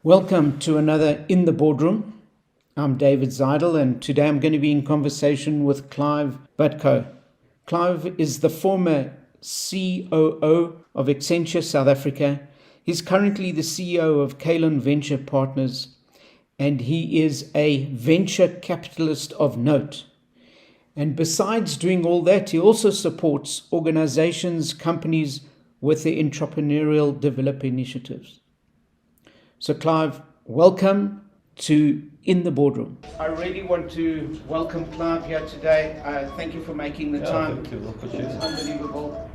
Welcome to another In The Boardroom. I'm David Zidel, and today I'm going to be in conversation with Clive Butkow. Clive is the former COO of Accenture South Africa. He's currently the CEO of Kalon Venture Partners, and he is a venture capitalist of note. And besides doing all that, he also supports organizations, companies with their entrepreneurial developer initiatives. So Clive, welcome to In The Boardroom. I really want to welcome Clive here today. Thank you for making the time. Thank you. It's unbelievable.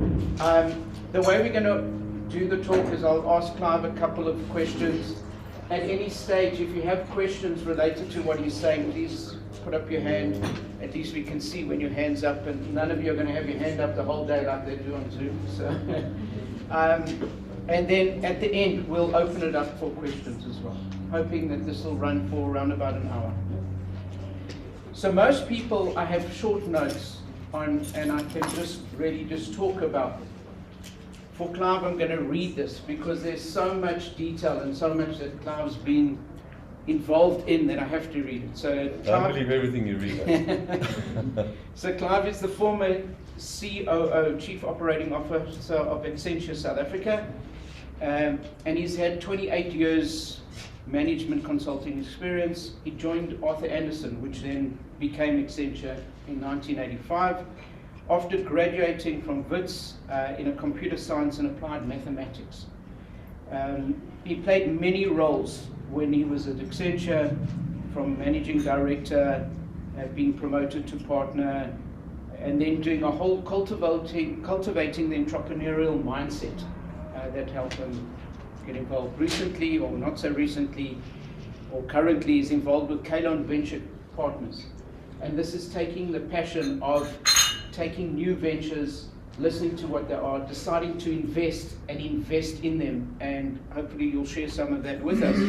The way we're going to do the talk is I'll ask Clive a couple of questions. At any stage, if you have questions related to what he's saying, please put up your hand. At least we can see when your hand's up, and none of you are going to have your hand up the whole day like they do on Zoom. So, and then at the end, we'll open it up for questions as well, hoping that this will run for around about an hour. So most people, I have short notes on, and I can just talk about them. For Clive, I'm going to read this because there's so much detail and so much that Clive's been involved in that I have to read it. So Clive, I believe everything you read. So Clive is the former COO, Chief Operating Officer of Accenture South Africa, and he's had 28 years management consulting experience. He joined Arthur Andersen, which then became Accenture in 1985. After graduating from Wits in a computer science and applied mathematics. He played many roles when he was at Accenture, from managing director, being promoted to partner, and then doing a whole cultivating the entrepreneurial mindset that helped him get involved. Recently, or not so recently, or currently, is involved with Kalon Venture Partners. And this is taking the passion of taking new ventures, listening to what they are, deciding to invest and invest in them. And hopefully you'll share some of that with us,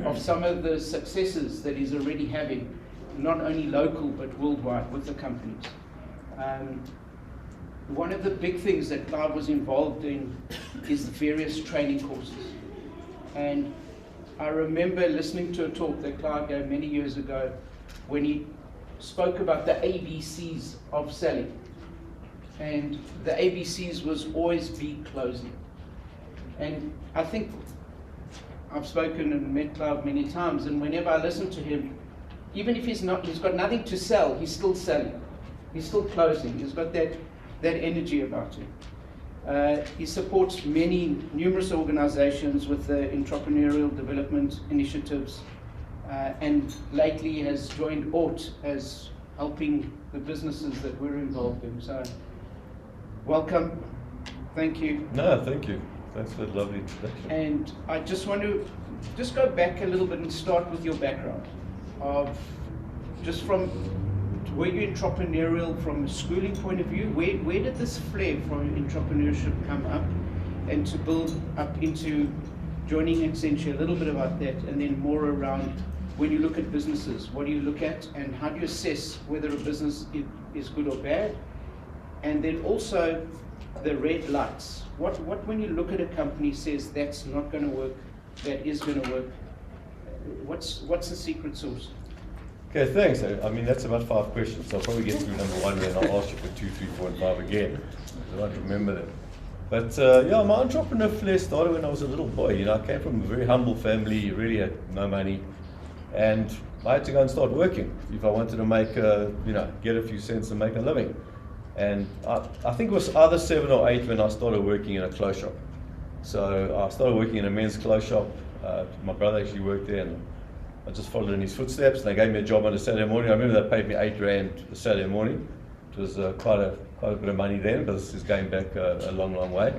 of some of the successes that he's already having, not only local but worldwide with the companies. One of the big things that Clive was involved in is the various training courses. And I remember listening to a talk that Clive gave many years ago when he spoke about the ABCs of selling. And the ABCs was always be closing. And I think I've spoken and met Clive many times, and whenever I listen to him, even if he's got nothing to sell, he's still selling. He's still closing. He's got that energy about him. He supports numerous organizations with the entrepreneurial development initiatives, and lately has joined ORT as helping the businesses that we're involved in. So, welcome. Thank you. No, thank you. Thanks for that lovely introduction. And I just want to go back a little bit and start with your background of just from, were you entrepreneurial from a schooling point of view? Where did this flair from entrepreneurship come up, and to build up into joining Accenture? A little bit about that, and then more around when you look at businesses, what do you look at, and how do you assess whether a business is good or bad? And then also the red lights. What when you look at a company says that's not going to work, that is going to work? What's the secret sauce? Okay, thanks. I mean, that's about 5 questions. So I'll probably get through number 1, and I'll ask you for 2, 3, 4, and 5 again. I don't remember them. But yeah, my entrepreneur flair started when I was a little boy. I came from a very humble family, really had no money. And I had to go and start working if I wanted to make, get a few cents and make a living. And I think it was either 7 or 8 when I started working in a clothes shop. So I started working in a men's clothes shop. My brother actually worked there, and I just followed in his footsteps. And they gave me a job on a Saturday morning. I remember they paid me 8 rand a Saturday morning. It was quite a bit of money then, but this is going back a long, long way.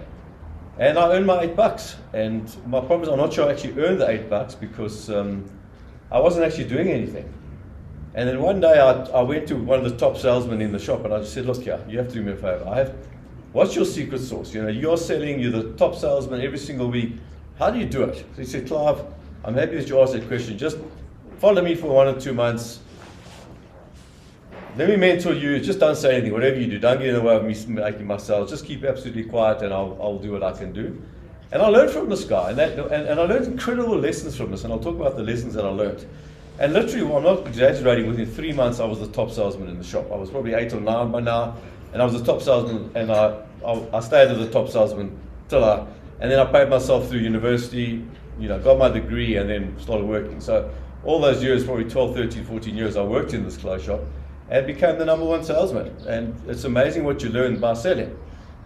And I earned my $8. And my problem is I'm not sure I actually earned the $8 because I wasn't actually doing anything. And then one day I went to one of the top salesmen in the shop, and I just said, look here, you have to do me a favor. What's your secret sauce? You're selling, you're the top salesman every single week. How do you do it? So he said, Clive, I'm happy that you asked that question. Just follow me for 1 or 2 months. Let me mentor you. Just don't say anything. Whatever you do, don't get in the way of me making my sales. Just keep absolutely quiet, and I'll do what I can do. And I learned from this guy, and I learned incredible lessons from this, and I'll talk about the lessons that I learned. And literally, well, I'm not exaggerating, within 3 months I was the top salesman in the shop. I was probably 8 or 9 by now, and I was the top salesman, and I stayed as the top salesman and then I paid myself through university, got my degree, and then started working. So all those years, probably 12, 13, 14 years, I worked in this clothes shop and became the #1 salesman. And it's amazing what you learn by selling.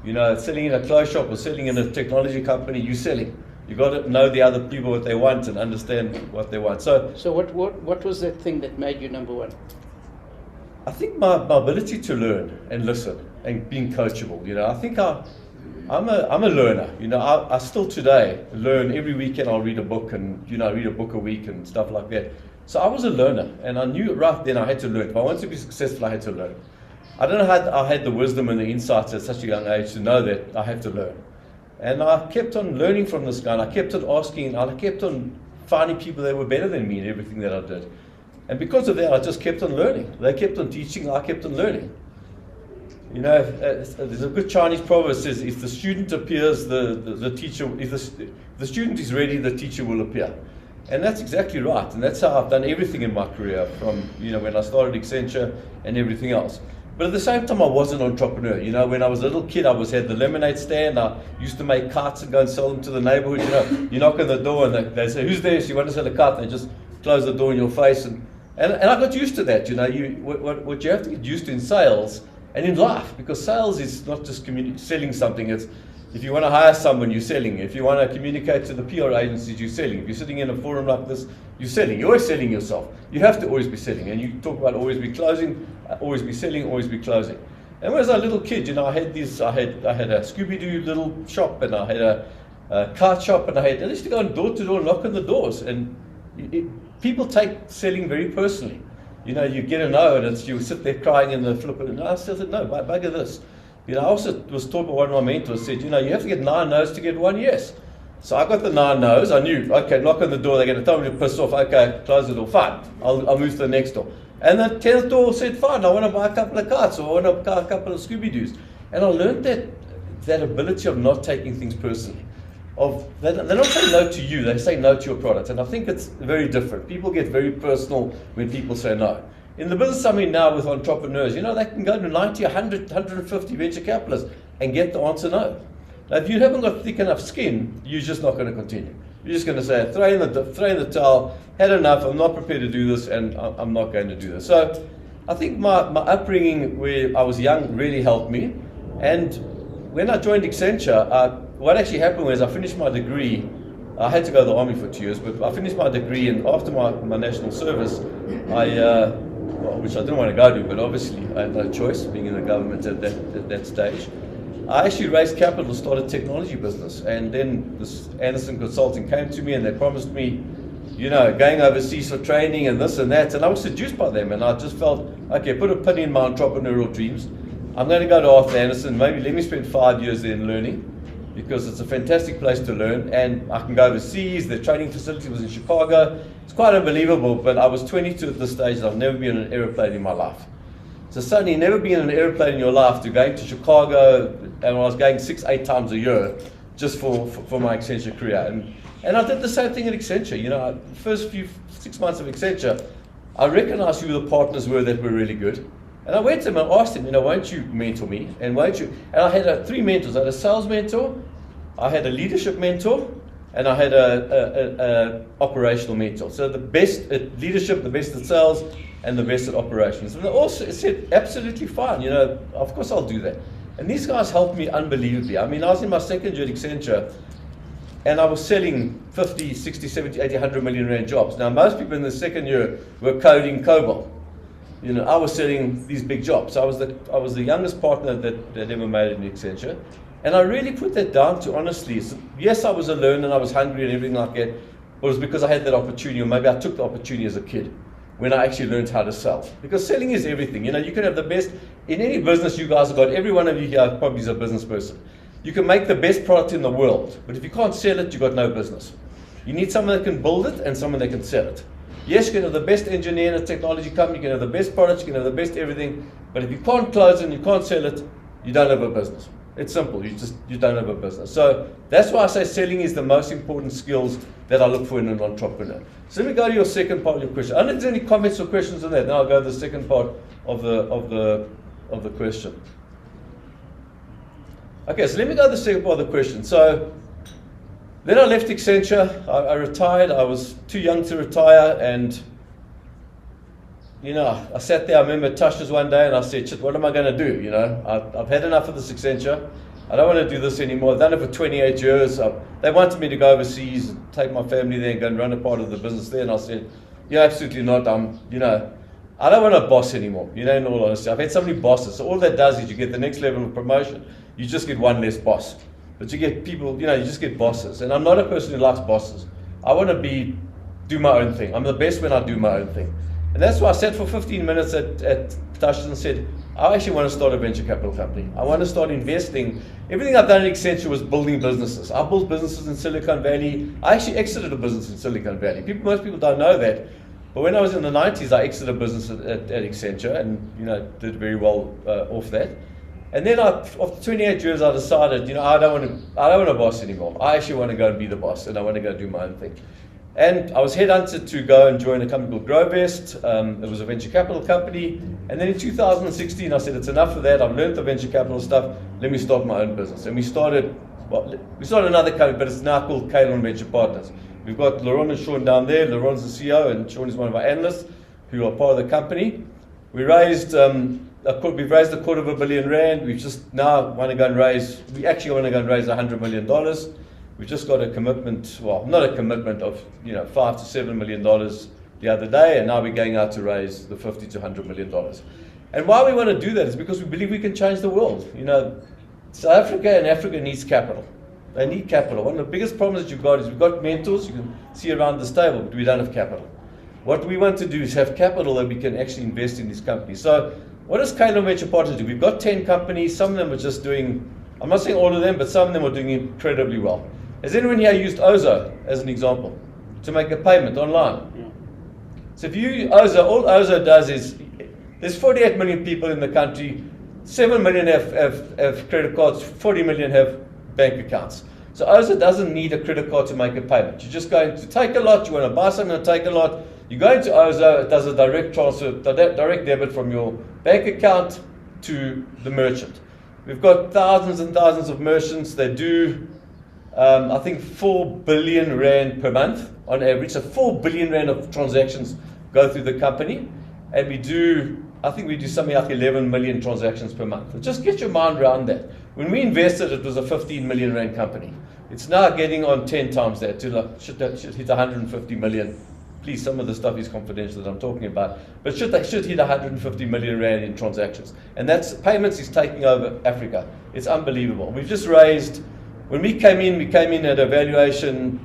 Selling in a clothes shop or selling in a technology company, you're selling. You got to know the other people, what they want, and understand what they want. So what was that thing that made you #1? I think my ability to learn and listen and being coachable. I think I'm a learner. I still today learn. Every weekend I'll read a book, and read a book a week and stuff like that. So I was a learner, and I knew right then I had to learn. If I wanted to be successful, I had to learn. I don't know how I had the wisdom and the insights at such a young age to know that I have to learn. And I kept on learning from this guy, and I kept on asking, and I kept on finding people that were better than me in everything that I did. And because of that, I just kept on learning. They kept on teaching, I kept on learning. There's a good Chinese proverb that says, if the student appears, the teacher, if the student is ready, the teacher will appear. And that's exactly right. And that's how I've done everything in my career, from when I started Accenture and everything else. But at the same time, I was an entrepreneur. When I was a little kid, I had the lemonade stand. I used to make carts and go and sell them to the neighborhood. You knock on the door and they say, "Who's there?" So you want to sell a cart, they just close the door in your face. And I got used to that. What you have to get used to in sales and in life, because sales is not just selling something. It's, if you want to hire someone, you're selling. If you want to communicate to the PR agencies, you're selling. If you're sitting in a forum like this, you're selling. You're always selling yourself. You have to always be selling. And you talk about always be closing, always be selling, always be closing. And when I was a little kid, I had a Scooby-Doo little shop, and I had a cart shop, and I used to go door to door, knock on the doors. And people take selling very personally. You get a no, and you sit there crying in the flipper. And I said, no, bugger this. I also was taught by one of my mentors, said, you have to get 9 no's to get 1 yes. So I got the 9 no's. I knew, okay, knock on the door, they're going to tell me to piss off. Okay, close the door, fine. I'll move to the next door. And the 10th door said, fine, I want to buy a couple of carts, or I want to buy a couple of Scooby-Doos. And I learned that ability of not taking things personally. They're not saying no to you, they say no to your product. And I think it's very different. People get very personal when people say no. In the business I'm in now with entrepreneurs, they can go to 90, 100, 150 venture capitalists and get the answer no. Now, if you haven't got thick enough skin, you're just not going to continue. You're just going to say, throw in the towel, had enough, I'm not prepared to do this, and I'm not going to do this. So I think my upbringing, where I was young, really helped me. And when I joined Accenture, what actually happened was I finished my degree. I had to go to the army for 2 years, but I finished my degree, and after my national service, which I didn't want to go to, but obviously I had no choice, being in the government at that stage. I actually raised capital to start a technology business, and then this Anderson Consulting came to me and they promised me, going overseas for training and this and that, and I was seduced by them, and I just felt, okay, put a pin in my entrepreneurial dreams. I'm going to go to Arthur Anderson, maybe let me spend 5 years there learning, because it's a fantastic place to learn, and I can go overseas. The training facility was in Chicago. It's quite unbelievable, but I was 22 at this stage, and I've never been on an aeroplane in my life. So suddenly, never been on an airplane in your life, to going to Chicago, and I was going 6-8 times a year just for my Accenture career. And I did the same thing at Accenture. The first 6 months of Accenture, I recognized who the partners were that were really good. And I went to them and asked them, won't you mentor me? And won't you? And I had 3 mentors. I had a sales mentor, I had a leadership mentor, and I had a operational mentor. So the best at leadership, the best at sales, and the best at operations. And they all said, absolutely fine, of course I'll do that. And these guys helped me unbelievably. I mean, I was in my second year at Accenture, and I was selling 50, 60, 70, 80, 100 million rand jobs. Now, most people in the second year were coding COBOL. I was selling these big jobs. I was the youngest partner that ever made it in Accenture. And I really put that down to, honestly, yes, I was a learner and I was hungry and everything like that, but it was because I had that opportunity, or maybe I took the opportunity as a kid when I actually learned how to sell. Because selling is everything. You can have the best, in any business you guys have got, every one of you here probably is a business person. You can make the best product in the world, but if you can't sell it, you've got no business. You need someone that can build it and someone that can sell it. Yes, you can have the best engineer in a technology company, you can have the best products, you can have the best everything, but if you can't close it and you can't sell it, you don't have a business. It's simple. You don't have a business. So that's why I say selling is the most important skills that I look for in an entrepreneur. So let me go to your second part of your question. I don't know if there's any comments or questions on that. Now I'll go to the second part of the question. Okay, so let me go to the second part of the question. So then I left Accenture. I retired. I was too young to retire, and I sat there. I remember Tasha's one day, and I said, "Shit, what am I going to do? I've had enough of this Accenture. I don't want to do this anymore. I've done it for 28 years. They wanted me to go overseas and take my family there and go and run a part of the business there." And I said, "Yeah, absolutely not. I don't want a boss anymore. In all honesty, I've had so many bosses. So all that does is you get the next level of promotion. You just get one less boss. But you get people, you just get bosses. And I'm not a person who likes bosses. I want to do my own thing. I'm the best when I do my own thing. And that's why I sat for 15 minutes at Tasha's and said, I actually want to start a venture capital company. I want to start investing. Everything I've done at Accenture was building businesses. I built businesses in Silicon Valley. I actually exited a business in Silicon Valley. Most people don't know that. But when I was in the 90s, I exited a business at Accenture and did very well off that. And then after 28 years, I decided, I don't want a boss anymore. I actually want to go and be the boss, and I want to go do my own thing. And I was headhunted to go and join a company called GrowVest. It was a venture capital company. And then in 2016, I said, it's enough of that. I've learned the venture capital stuff. Let me start my own business. And we started another company, but it's now called Kalon Venture Partners. We've got Laurent and Sean down there. Laurent's the CEO, and Sean is one of our analysts who are part of the company. We raised, we've raised R250 million. We actually want to go and raise $100 million. We just got a commitment, not a commitment of $5 to $7 million the other day, and now we're going out to raise the $50 to $100 million. And why we want to do that is because we believe we can change the world. South Africa and Africa needs capital. They need capital. One of the biggest problems that you've got is we've got mentors, you can see around this table, but we don't have capital. What we want to do is have capital that we can actually invest in these companies. So what does Kalon Venture Partners do? We've got 10 companies. Some of them are just doing, I'm not saying all of them, but some of them are doing incredibly well. Has anyone here used Ozo as an example to make a payment online? Yeah. So if you use Ozo, all Ozo does is, there's 48 million people in the country, 7 million have credit cards, 40 million have bank accounts. So Ozo doesn't need a credit card to make a payment. You're just going to take a lot, you want to buy something and take a lot, you go into Ozo, it does a direct transfer, direct debit from your bank account to the merchant. We've got thousands and thousands of merchants. They do I think 4 billion rand per month on average. So 4 billion rand of transactions go through the company, and I think we do something like 11 million transactions per month. Just get your mind around that. When we invested, it was a 15 million rand company. It's now getting on 10 times that to should hit 150 million. Please, some of the stuff is confidential that I'm talking about, but should hit 150 million rand in transactions. And that's payments is taking over Africa. It's unbelievable. We've just raised. When we came in at a valuation,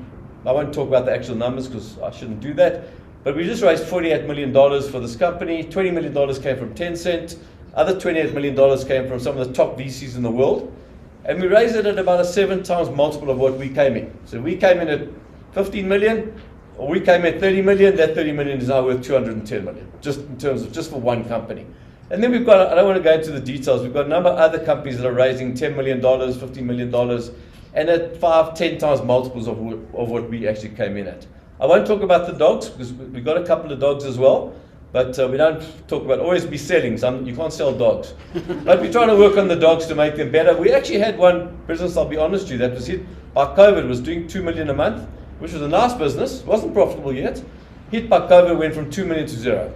I won't talk about the actual numbers because I shouldn't do that, but we just raised $48 million for this company. $20 million came from Tencent. Other $28 million came from some of the top VCs in the world. And we raised it at about a 7 times multiple of what we came in. So we came in at 15 million, or we came in at 30 million. That 30 million is now worth 210 million, just in terms of just for one company. And then we've got, I don't want to go into the details, we've got a number of other companies that are raising $10 million, $15 million, and at 5-10 times multiples of what we actually came in at. I won't talk about the dogs, because we've got a couple of dogs as well, but we don't talk about, always be selling, you can't sell dogs. But we're trying to work on the dogs to make them better. We actually had one business, I'll be honest with you, that was hit by COVID, was doing 2 million a month, which was a nice business, wasn't profitable yet. Hit by COVID, went from 2 million to 0.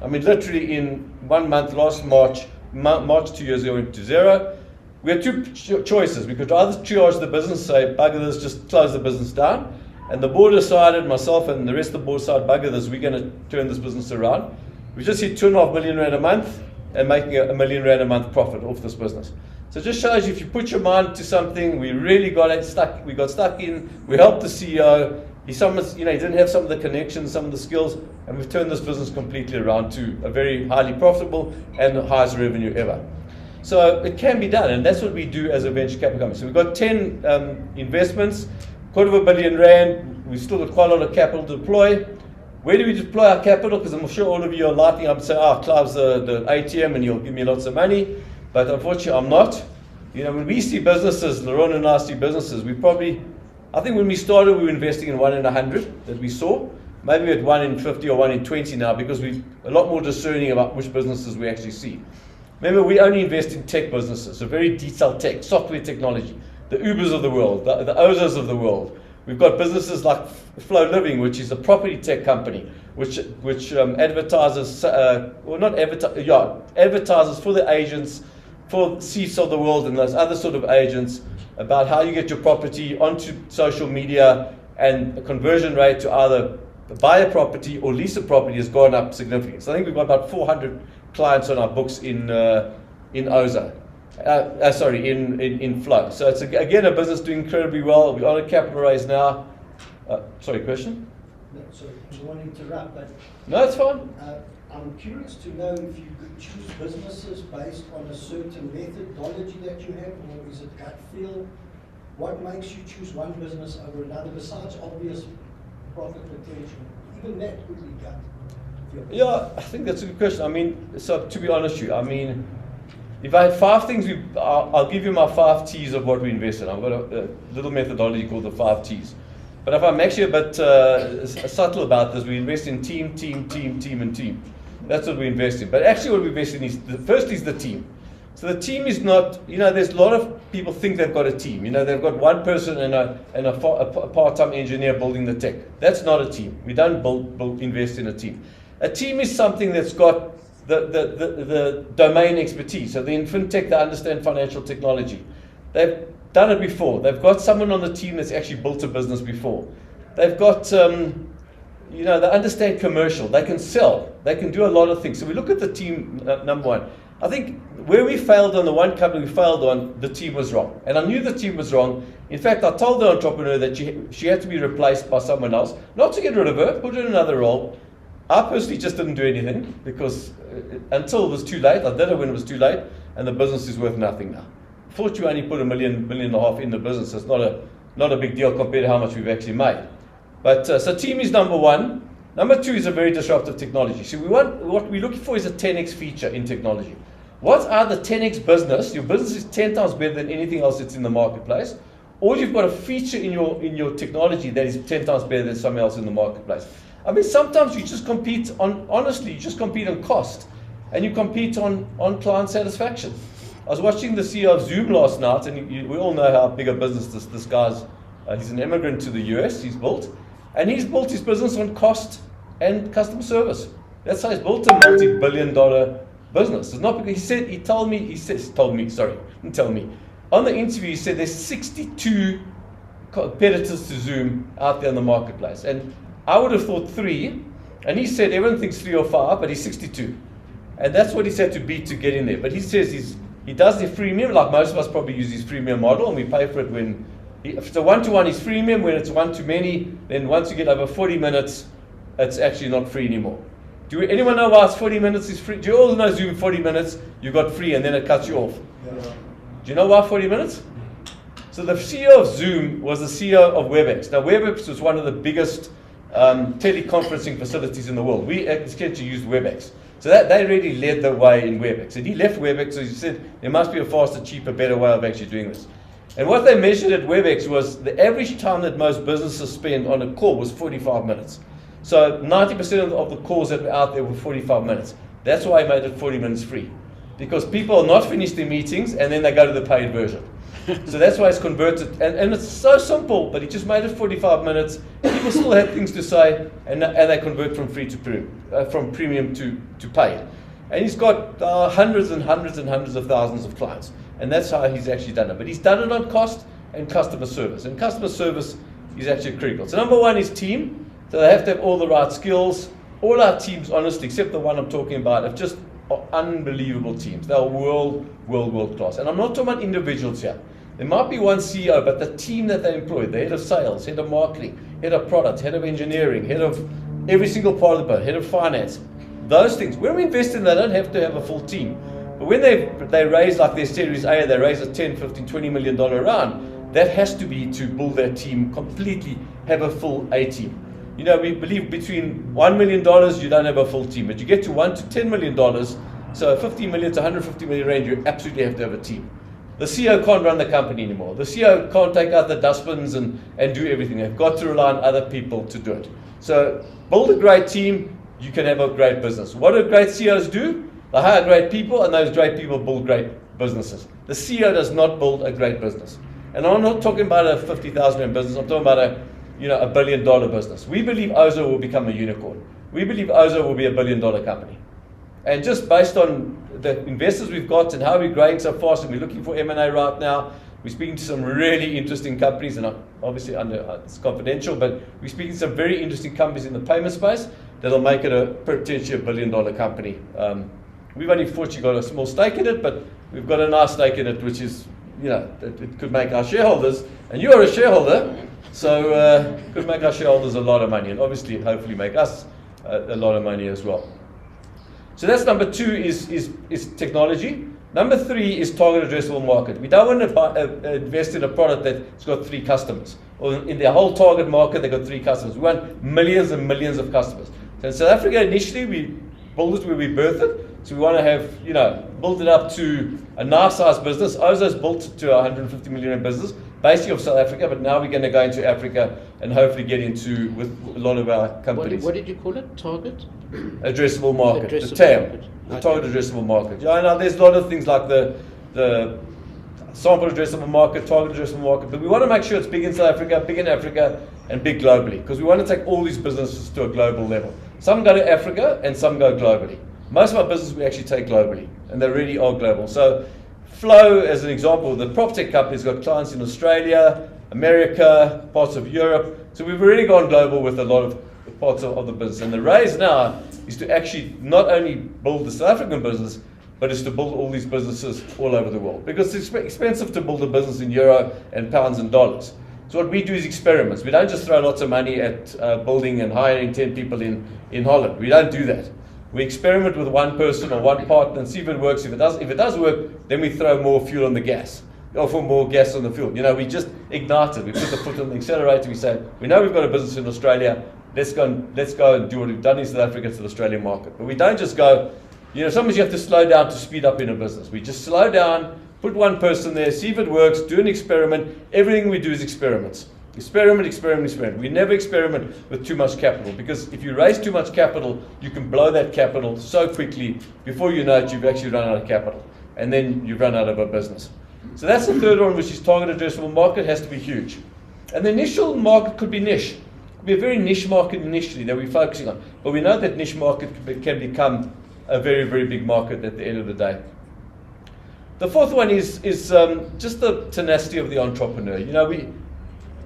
I mean, literally in 1 month, last March 2 years ago, went to 0. We had two choices. We could either triage the business, say, bugger this, just close the business down. And the board decided, myself and the rest of the board decided, bugger this, we're going to turn this business around. We just hit 2.5 million rand a month and making a million rand a month profit off this business. So it just shows you if you put your mind to something, we really got stuck in, we helped the CEO, he didn't have some of the connections, some of the skills, and we've turned this business completely around to a very highly profitable and the highest revenue ever. So it can be done, and that's what we do as a venture capital company. So we've got 10 investments, R250 million, we've still got quite a lot of capital to deploy. Where do we deploy our capital? Because I'm sure all of you are lighting up and saying, Clive's the ATM and he'll give me lots of money. But unfortunately, I'm not. You know, when we see businesses, Laron and I see businesses, I think when we started, we were investing in 1 in 100 that we saw. Maybe at 1 in 50 or 1 in 20 now, because we're a lot more discerning about which businesses we actually see. Remember, we only invest in tech businesses, so very detailed tech, software technology, the Ubers of the world, the Ozas of the world. We've got businesses like Flow Living, which is a property tech company, which advertises, advertises for the agents, for Seats of the world and those other sort of agents, about how you get your property onto social media, and the conversion rate to either buy a property or lease a property has gone up significantly. So I think we've got about 400 clients on our books in Oza. In Flow. So it's again a business doing incredibly well. We're on a capital raise now. Sorry, question? No, sorry, I don't want to interrupt, but No, it's fine. I'm curious to know if you could choose businesses based on a certain methodology that you have, or is it gut feel? What makes you choose one business over another besides obvious profit potential? Even that could be gut. Yeah, I think that's a good question. I mean, so to be honest with you, I mean, if I had 5 things, I'll give you my 5 T's of what we invest in. I've got a little methodology called the 5 T's. But if I'm actually a bit subtle about this, we invest in team, and team. That's what we invest in. But actually what we invest in is, first is the team. So the team is not, you know, there's a lot of people think they've got a team. You know, they've got one person and a part-time engineer building the tech. That's not a team. We don't invest in a team. A team is something that's got the domain expertise. So in fintech, they understand financial technology. They've done it before. They've got someone on the team that's actually built a business before. They've got, you know, they understand commercial. They can sell. They can do a lot of things. So we look at the team, number one. I think where we failed on the one company we failed on, the team was wrong. And I knew the team was wrong. In fact, I told the entrepreneur that she had to be replaced by someone else. Not to get rid of her, put her in another role. I personally just didn't do anything because until it was too late. I did it when it was too late, and the business is worth nothing now. Fortunately, I only put $1.5 million in the business. It's not a big deal compared to how much we've actually made. But so team is number one. Number two is a very disruptive technology. So what we're looking for is a 10x feature in technology. What are the 10x business? Your business is 10 times better than anything else that's in the marketplace, or you've got a feature in your technology that is 10 times better than something else in the marketplace. I mean, sometimes you just compete on, honestly, you just compete on cost, and you compete on client satisfaction. I was watching the CEO of Zoom last night, and we all know how big a business this guy's, he's an immigrant to the US, he's built his business on cost and customer service. That's how he's built a multi-billion-dollar business. It's not because he told me, didn't tell me. On the interview, he said there's 62 competitors to Zoom out there in the marketplace. And I would have thought 3, and he said everyone thinks 3 or 5, but he's 62. And that's what he's had to beat to get in there. But he says he does the freemium, like most of us probably use his freemium model, and we pay for it when, if it's a one-to-one, is freemium. When it's one-to-many, then once you get over 40 minutes, it's actually not free anymore. Do anyone know why it's 40 minutes is free? Do you all know Zoom 40 minutes, you got free, and then it cuts you off? Yeah. Do you know why 40 minutes? So the CEO of Zoom was the CEO of WebEx. Now WebEx was one of the biggest teleconferencing facilities in the world. We at Accenture used WebEx. So they really led the way in WebEx. And he left WebEx, so he said there must be a faster, cheaper, better way of actually doing this. And what they measured at WebEx was the average time that most businesses spend on a call was 45 minutes. So 90% of the calls that were out there were 45 minutes. That's why I made it 40 minutes free. Because people are not finished their meetings and then they go to the paid version. So that's why it's converted. And it's so simple, but he just made it 45 minutes. People still had things to say, and they convert from free to premium, from premium to paid. And he's got hundreds and hundreds and hundreds of thousands of clients. And that's how he's actually done it. But he's done it on cost and customer service. And customer service is actually critical. So number one is team. So they have to have all the right skills. All our teams, honestly, except the one I'm talking about, have just unbelievable teams. They're world class. And I'm not talking about individuals here. There might be one CEO, but the team that they employ, the head of sales, head of marketing, head of product, head of engineering, head of every single part of the boat, head of finance, those things. When we invest in, they don't have to have a full team. But when they raise like their Series A, they raise a 10, 15, $20 million round, that has to be to build their team completely, have a full A team. You know, we believe between $1 million, you don't have a full team. But you get to $1 to $10 million, so 50 million to 150 million range, you absolutely have to have a team. The CEO can't run the company anymore. The CEO can't take out the dustbins and do everything. They've got to rely on other people to do it. So build a great team, you can have a great business. What do great CEOs do? They hire great people, and those great people build great businesses. The CEO does not build a great business. And I'm not talking about a 50,000 rand business, I'm talking about a $1 billion business. We believe Ozo will become a unicorn. We believe Ozo will be $1 billion company. And just based on the investors we've got and how we're growing so fast, and we're looking for M&A right now, we're speaking to some really interesting companies, and obviously it's confidential, but we're speaking to some very interesting companies in the payment space that'll make it a potentially $1 billion company. We've only fortunately got a small stake in it, but we've got a nice stake in it, which is, it could make our shareholders, and you are a shareholder, so could make our shareholders a lot of money, and obviously hopefully make us a lot of money as well. So that's number 2 is technology. Number 3 is target addressable market. We don't want to invest in a product that's got 3 customers. Or in their whole target market, they've got 3 customers. We want millions and millions of customers. So in South Africa, initially, we built it where we birthed it. So we want to have, build it up to a nice sized business. Ozo's built to a 150 million business, basically of South Africa, but now we're going to go into Africa and hopefully get into with a lot of our companies. What did you call it? Target? Addressable market, Addressable the TAM, market. the target addressable market. There's a lot of things like the sample addressable market, target addressable market, but we want to make sure it's big in South Africa, big in Africa, and big globally, because we want to take all these businesses to a global level. Some go to Africa and some go globally. Most of our business we actually take globally, and they really are global. So Flow, as an example, the PropTech company's got clients in Australia, America, parts of Europe. So we've already gone global with a lot of parts of the business. And the raise now is to actually not only build the South African business, but is to build all these businesses all over the world. Because it's expensive to build a business in euro and pounds and dollars. So what we do is experiments. We don't just throw lots of money at building and hiring 10 people in Holland. We don't do that. We experiment with one person or one partner and see if it works. If it does work, then we throw more fuel on the gas, or for more gas on the fuel. We just ignite it. We put the foot on the accelerator. We say, we know we've got a business in Australia. Let's go and do what we've done in South Africa to the Australian market. But we don't just go. Sometimes you have to slow down to speed up in a business. We just slow down, put one person there, see if it works, do an experiment. Everything we do is experiments. Experiment, experiment, experiment. We never experiment with too much capital, because if you raise too much capital, you can blow that capital so quickly. Before you know it, you've actually run out of capital, and then you've run out of a business. So that's the third one, which is target addressable market. Has to be huge. And the initial market could be niche. It could be a very niche market initially that we're focusing on. But we know that niche market can become a very, very big market at the end of the day. The fourth one is just the tenacity of the entrepreneur.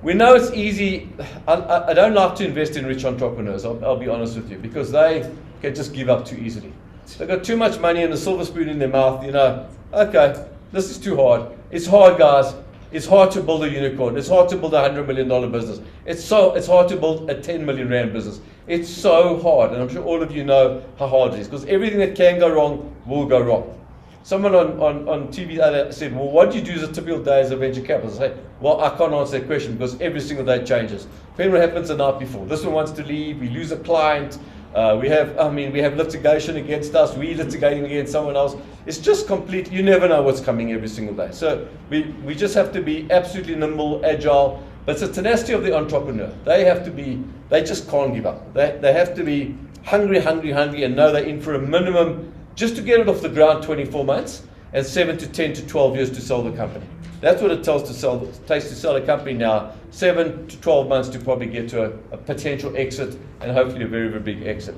We know it's easy. I don't like to invest in rich entrepreneurs, I'll be honest with you, because they can just give up too easily. They've got too much money and a silver spoon in their mouth. Okay, this is too hard. It's hard, guys. It's hard to build a unicorn. It's hard to build a $100 million business. It's hard to build a 10 million rand business. It's so hard, and I'm sure all of you know how hard it is, because everything that can go wrong will go wrong. Someone on TV said, well, what do you do as a typical day as a venture capitalist? I say, well, I can't answer that question, because every single day changes. Depending what happens the night before. This one wants to leave, we lose a client, we have litigation against us, we litigating against someone else. It's just complete, you never know what's coming every single day. So we just have to be absolutely nimble, agile, but it's the tenacity of the entrepreneur. They just can't give up. They have to be hungry, and know they're in for a minimum, just to get it off the ground, 24 months, and 7 to 10 to 12 years to sell the company. That's what it takes to sell a company now, 7 to 12 months to probably get to a potential exit, and hopefully a very, very big exit.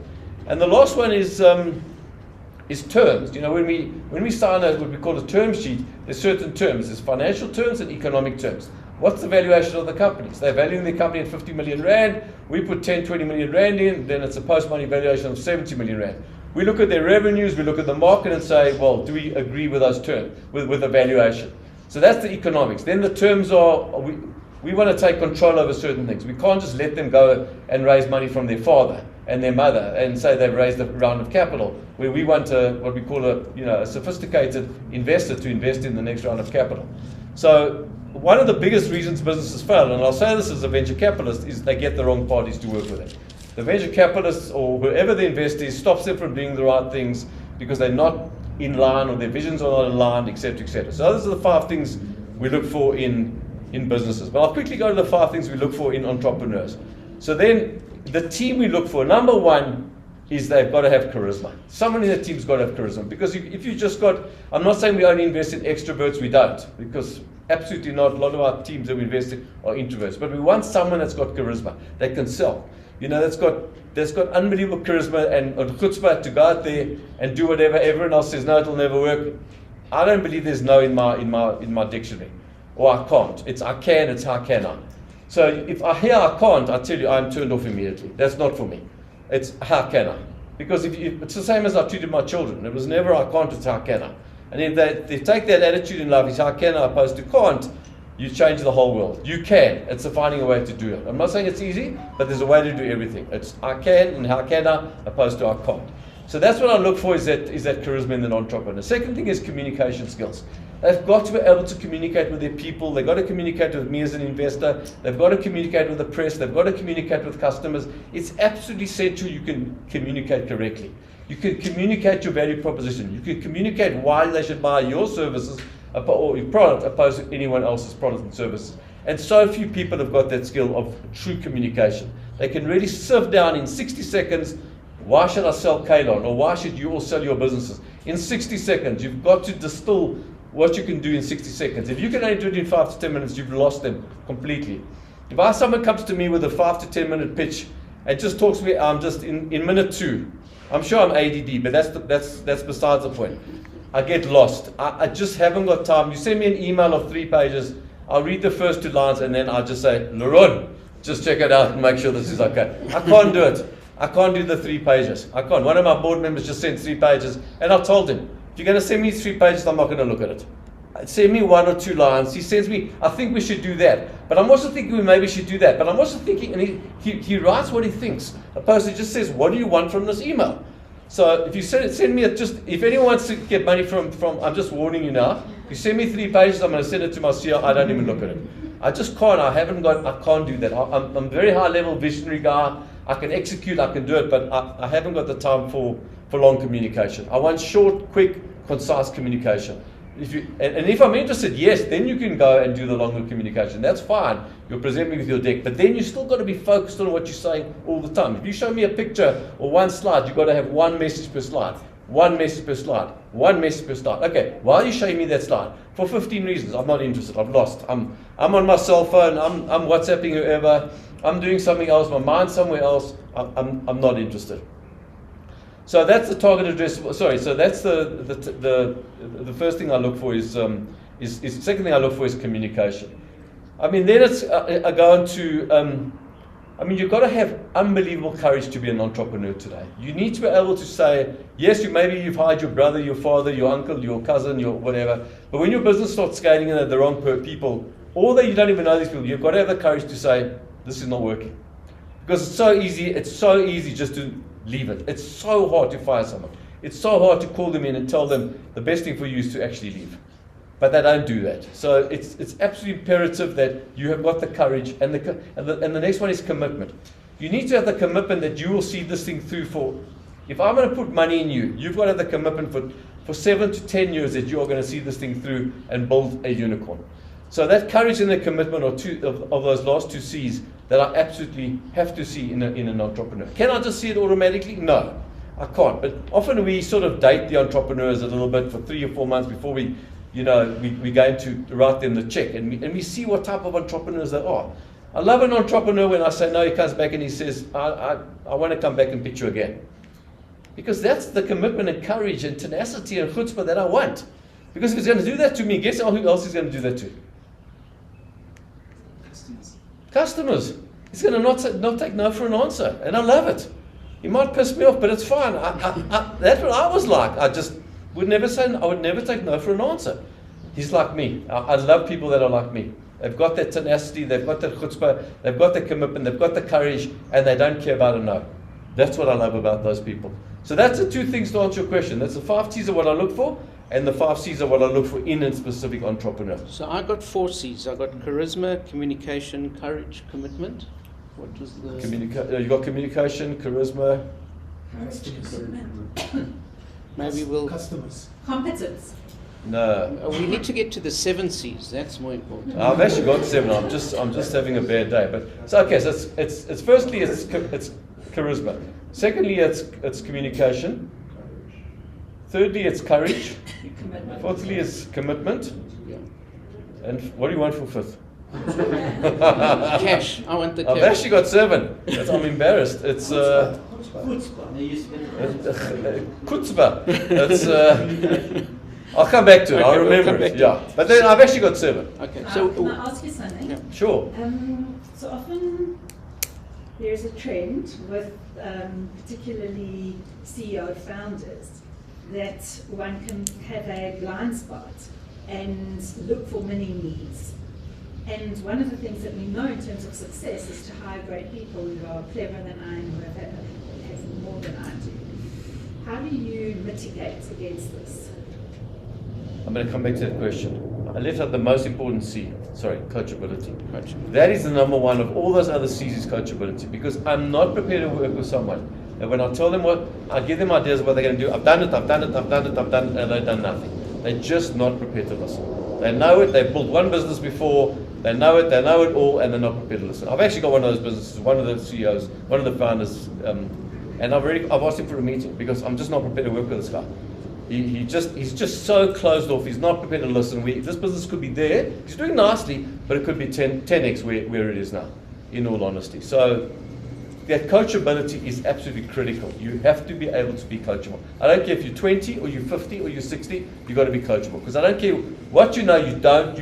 And the last one is terms. When we sign what we call a term sheet, there's certain terms. There's financial terms and economic terms. What's the valuation of the companies? They're valuing the company at 50 million rand. We put 10, 20 million rand in, then it's a post-money valuation of 70 million rand. We look at their revenues, we look at the market and say, well, do we agree with those terms, with the valuation? So that's the economics. Then the terms are, we want to take control over certain things. We can't just let them go and raise money from their father and their mother and say they've raised a round of capital, where we want what we call a sophisticated investor to invest in the next round of capital. So one of the biggest reasons businesses fail, and I'll say this as a venture capitalist, is they get the wrong parties to work with it. The venture capitalists or whoever the investor is stops them from doing the right things because they're not in line or their visions are not aligned, etc., etc. So those are the 5 things we look for in businesses. But I'll quickly go to the 5 things we look for in entrepreneurs. So then the team we look for, number 1 is they've got to have charisma. Someone in the team's got to have charisma. Because if you just got, I'm not saying we only invest in extroverts, we don't. Because absolutely not. A lot of our teams that we invest in are introverts. But we want someone that's got charisma, that can sell. You know, that's got unbelievable charisma and chutzpah to go out there and do whatever everyone else says, no, it'll never work. I don't believe there's no in my dictionary. Or I can't. It's I can, it's how can I. So if I hear I can't, I tell you I'm turned off immediately. That's not for me. It's how can I. Because it's the same as I treated my children. It was never I can't, it's how can I. And if they take that attitude in life, it's how can I opposed to can't, you change the whole world. You can. It's finding a way to do it. I'm not saying it's easy, but there's a way to do everything. It's I can and how can I opposed to I can't. So that's what I look for is that charisma in an entrepreneur. The second thing is communication skills. They've got to be able to communicate with their people. They've got to communicate with me as an investor. They've got to communicate with the press. They've got to communicate with customers. It's absolutely essential you can communicate correctly. You can communicate your value proposition. You can communicate why they should buy your services or your product opposed to anyone else's products and services. And so few people have got that skill of true communication. They can really sift down in 60 seconds, why should I sell Kalon, or why should you all sell your businesses? In 60 seconds, you've got to distill what you can do in 60 seconds. If you can only do it in 5 to 10 minutes, you've lost them completely. If someone comes to me with a 5 to 10 minute pitch and just talks to me, I'm just in minute 2. I'm sure I'm ADD, but that's besides the point. I get lost. I just haven't got time. You send me an email of 3 pages, I'll read the first 2 lines and then I'll just say, Laurent, just check it out and make sure this is okay. I can't do it. I can't do the 3 pages. I can't. One of my board members just sent 3 pages and I told him, if you're going to send me 3 pages, I'm not going to look at it. Send me 1 or 2 lines. He sends me, I think we should do that. But I'm also thinking we maybe should do that. But I'm also thinking, and he writes what he thinks, opposed to just says, what do you want from this email? So if you send me if anyone wants to get money from, I'm just warning you now, if you send me 3 pages, I'm going to send it to my CEO, I don't even look at it. I just can't, I can't do that. I'm a very high level visionary guy. I can execute, I can do it, but I haven't got the time for long communication. I want short, quick, concise communication. If I'm interested, yes, then you can go and do the longer communication. That's fine. You'll present me with your deck, but then you still got to be focused on what you're saying all the time. If you show me a picture or 1 slide, you've got to have 1 message per slide. 1 message per slide. 1 message per slide. Okay, why are you showing me that slide? For 15 reasons. I'm not interested. I've lost. I'm on my cell phone. I'm WhatsApping whoever. I'm doing something else. My mind's somewhere else. I'm not interested. So that's the target addressable. Sorry. So that's the first thing I look for is second thing I look for is communication. I mean, then it's I go into. I mean, you've got to have unbelievable courage to be an entrepreneur today. You need to be able to say, yes, maybe you've hired your brother, your father, your uncle, your cousin, your whatever. But when your business starts scaling and the wrong people, or that you don't even know these people, you've got to have the courage to say, this is not working. Because it's so easy just to leave it. It's so hard to fire someone. It's so hard to call them in and tell them the best thing for you is to actually leave. But they don't do that. So it's absolutely imperative that you have got the courage, and the next one is commitment. You need to have the commitment that you will see this thing through for. If I'm going to put money in you, you've got to have the commitment for 7 to 10 years that you are going to see this thing through and build a unicorn. So that courage and the commitment are two of those last 2 C's that I absolutely have to see in an entrepreneur. Can I just see it automatically? No, I can't. But often we sort of date the entrepreneurs a little bit for 3 or 4 months before we going to write them the check, and we see what type of entrepreneurs they are. I love an entrepreneur when I say no, he comes back and he says, I want to come back and pitch you again. Because that's the commitment and courage and tenacity and chutzpah that I want. Because if he's going to do that to me, guess who else is going to do that to? Customers. He's going to not take no for an answer, and I love it. He might piss me off, but it's fine. That's what I was like. I would never take no for an answer. He's like me. I love people that are like me. They've got that tenacity, they've got that chutzpah, they've got the commitment, they've got the courage, and they don't care about a no. That's what I love about those people. So that's the 2 things to answer your question. That's the 5 C's of what I look for, and the 5 C's of what I look for in a specific entrepreneur. So I got 4 C's. I got charisma, communication, courage, commitment. What was the... You got communication, charisma. Maybe we'll. Customers. Competence. No. We need to get to the 7 C's. That's more important. I've actually got 7. I'm just having a bad day. But so okay. So it's firstly it's charisma. Secondly, it's communication. Thirdly, it's courage. Commitment. Fourthly, it's commitment. Yeah. And what do you want for fifth? Cash. I want the I've cash. actually got 7. I'm embarrassed. It's Kutzba. It's I'll come back to it. Okay, I'll we'll remember come back it. to Yeah. But then I've actually got 7. Okay. So, So. can I ask you something? Yeah. Sure. So often there's a trend with particularly CEO founders that one can have a blind spot and look for mini needs. And one of the things that we know in terms of success is to hire great people who are cleverer than I am, who have more than I do. How do you mitigate against this? I'm going to come back to that question. I left out the most important C. Sorry, coachability. Coach. That is the number one of all those other C's is coachability, because I'm not prepared to work with someone. And when I tell them what, I give them ideas of what they're going to do. I've done it, and they've done nothing. They're just not prepared to listen. They know it, they've built one business before, they know it all, and they're not prepared to listen. I've actually got one of those businesses, one of the CEOs, one of the founders, and I've asked him for a meeting because I'm just not prepared to work with this guy. He's just so closed off. He's not prepared to listen. This business could be there. He's doing nicely, but it could be 10x where it is now, in all honesty. So that coachability is absolutely critical. You have to be able to be coachable. I don't care if you're 20 or you're 50 or you're 60, you've got to be coachable. Because I don't care what you know, you don't.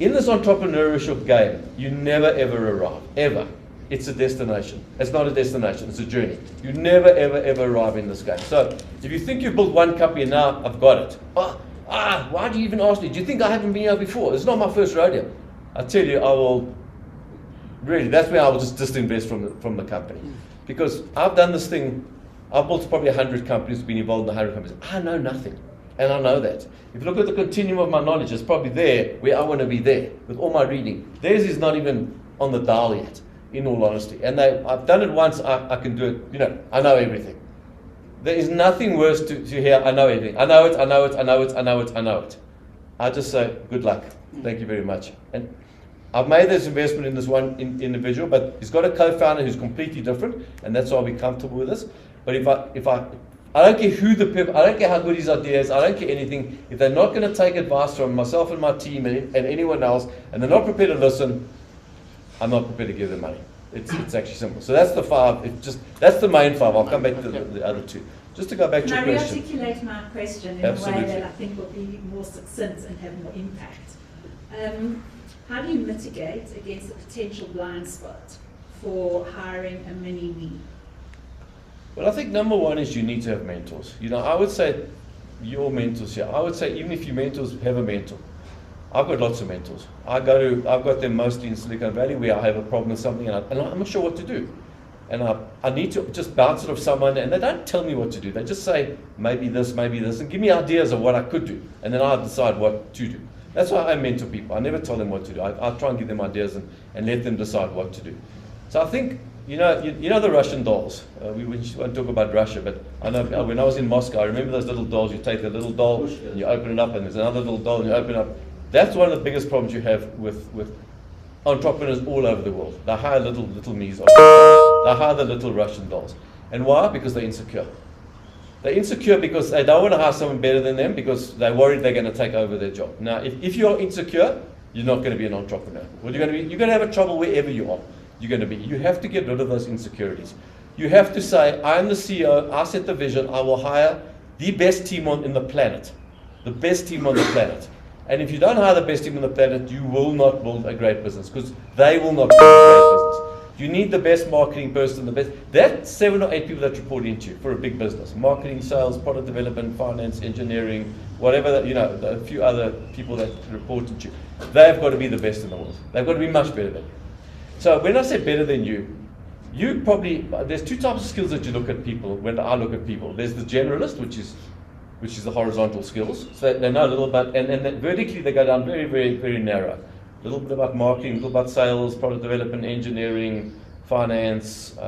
In this entrepreneurship game, you never ever arrive, ever. It's a destination. It's not a destination, it's a journey. You never, ever arrive in this game. So if you think you've built one company and now I've got it. Why do you even ask me? Do you think I haven't been here before? It's not my first rodeo. I tell you, I will, really, that's where I will just disinvest from the company. Because I've done this thing, I've built probably 100 companies, been involved in 100 companies. I know nothing, and I know that. If you look at the continuum of my knowledge, it's probably there where I want to be there, with all my reading. Theirs is not even on the dial yet, in all honesty. And I've done it once, I can do it, I know everything. There is nothing worse to hear, I know everything. I know it. I just say, good luck, thank you very much. And I've made this investment in this one individual, but he's got a co-founder who's completely different, and that's why we're comfortable with this. But if I don't care who the people, I don't care how good his idea is, I don't care anything. If they're not going to take advice from myself and my team and anyone else, and they're not prepared to listen, I'm not prepared to give them money. It's actually simple. So that's the 5. That's the main 5. I'll come back to the other 2. Just to go back to your Can I question. re-articulate my question in Absolutely. a way that I think will be more succinct and have more impact? How do you mitigate against a potential blind spot for hiring a mini me? Well, I think number 1 is you need to have mentors. I would say your mentors here. I would say even if your mentors have a mentor. I've got lots of mentors. I've got them mostly in Silicon Valley where I have a problem with something and I'm not sure what to do. And I need to just bounce it off someone, and they don't tell me what to do. They just say, maybe this, and give me ideas of what I could do. And then I decide what to do. That's why I mentor people. I never tell them what to do. I try and give them ideas and let them decide what to do. So I think, you know the Russian dolls. We won't talk about Russia, but I know when I was in Moscow, I remember those little dolls. You take a little doll and you open it up, and there's another little doll and you open it up. That's one of the biggest problems you have with entrepreneurs all over the world. They hire little me's. They hire the little Russian dolls. And why? Because they're insecure. They're insecure because they don't want to hire someone better than them because they're worried they're going to take over their job. Now, if you're insecure, you're not going to be an entrepreneur. Well, you're going to have a trouble wherever you are. You're going to be. You have to get rid of those insecurities. You have to say, I'm the CEO, I set the vision, I will hire the best team in the planet. The best team on the planet. And if you don't hire the best team on the planet, you will not build a great business because they will not build a great business. You need the best marketing person, that's 7 or 8 people that report into you for a big business. Marketing, sales, product development, finance, engineering, whatever, a few other people that report into you. They've got to be the best in the world. They've got to be much better than you. So when I say better than you probably, there's 2 types of skills that you look at people, when I look at people. There's the generalist, which is the horizontal skills. So they know a little bit, and then vertically they go down very, very, very narrow. A little bit about marketing, a little about sales, product development, engineering, finance, PR.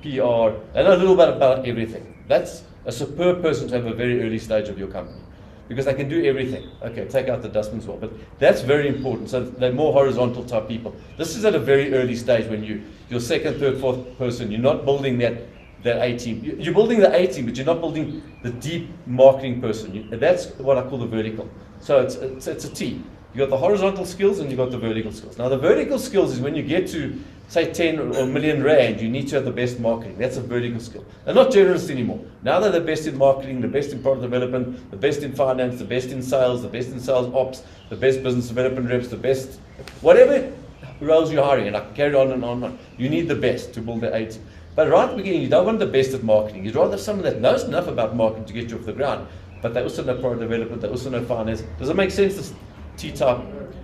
They know a little bit about everything. That's a superb person to have a very early stage of your company, because they can do everything. Okay, take out the dustbin as well, but that's very important. So they're more horizontal type people. This is at a very early stage when you're second, third, fourth person. You're not building that A team. You're building the A team, but you're not building the deep marketing person. That's what I call the vertical. So it's a T. You got the horizontal skills and you got the vertical skills. Now the vertical skills is when you get to say 10 or million rand, you need to have the best marketing. That's a vertical skill. They're not generalists anymore. Now they're the best in marketing, the best in product development, the best in finance, the best in sales, the best in sales ops, the best business development reps, the best, whatever roles you're hiring, and I can carry on and on and on. You need the best to build the A team. But right at the beginning, you don't want the best at marketing. You'd rather have someone that knows enough about marketing to get you off the ground, but they also know product development, they also know finance. Does it make sense, this T-type?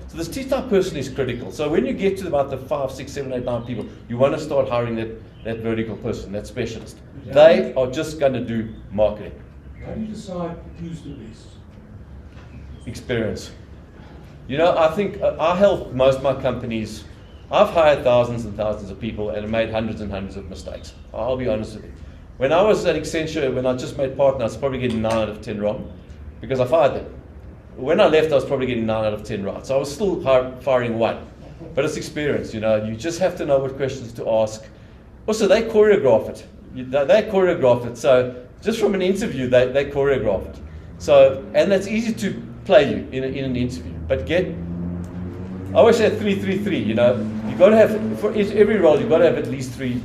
So this T-type person is critical. So when you get to about the 5, 6, 7, 8, 9 people, you want to start hiring that vertical person, that specialist. They are just going to do marketing. How do you decide who's the best? Experience. You know, I think I help most of my companies. I've hired thousands and thousands of people and made hundreds and hundreds of mistakes. I'll be honest with you. When I was at Accenture, when I just made partner, I was probably getting 9 out of 10 wrong because I fired them. When I left, I was probably getting 9 out of 10 right. So I was still firing 1. But it's experience, you know. You just have to know what questions to ask. Also, they choreograph it. They choreograph it. So just from an interview, they choreograph it. So, and that's easy to play you in an interview. But I always say 3-3-3, you know. You've got to have, for every role, you've got to have at least three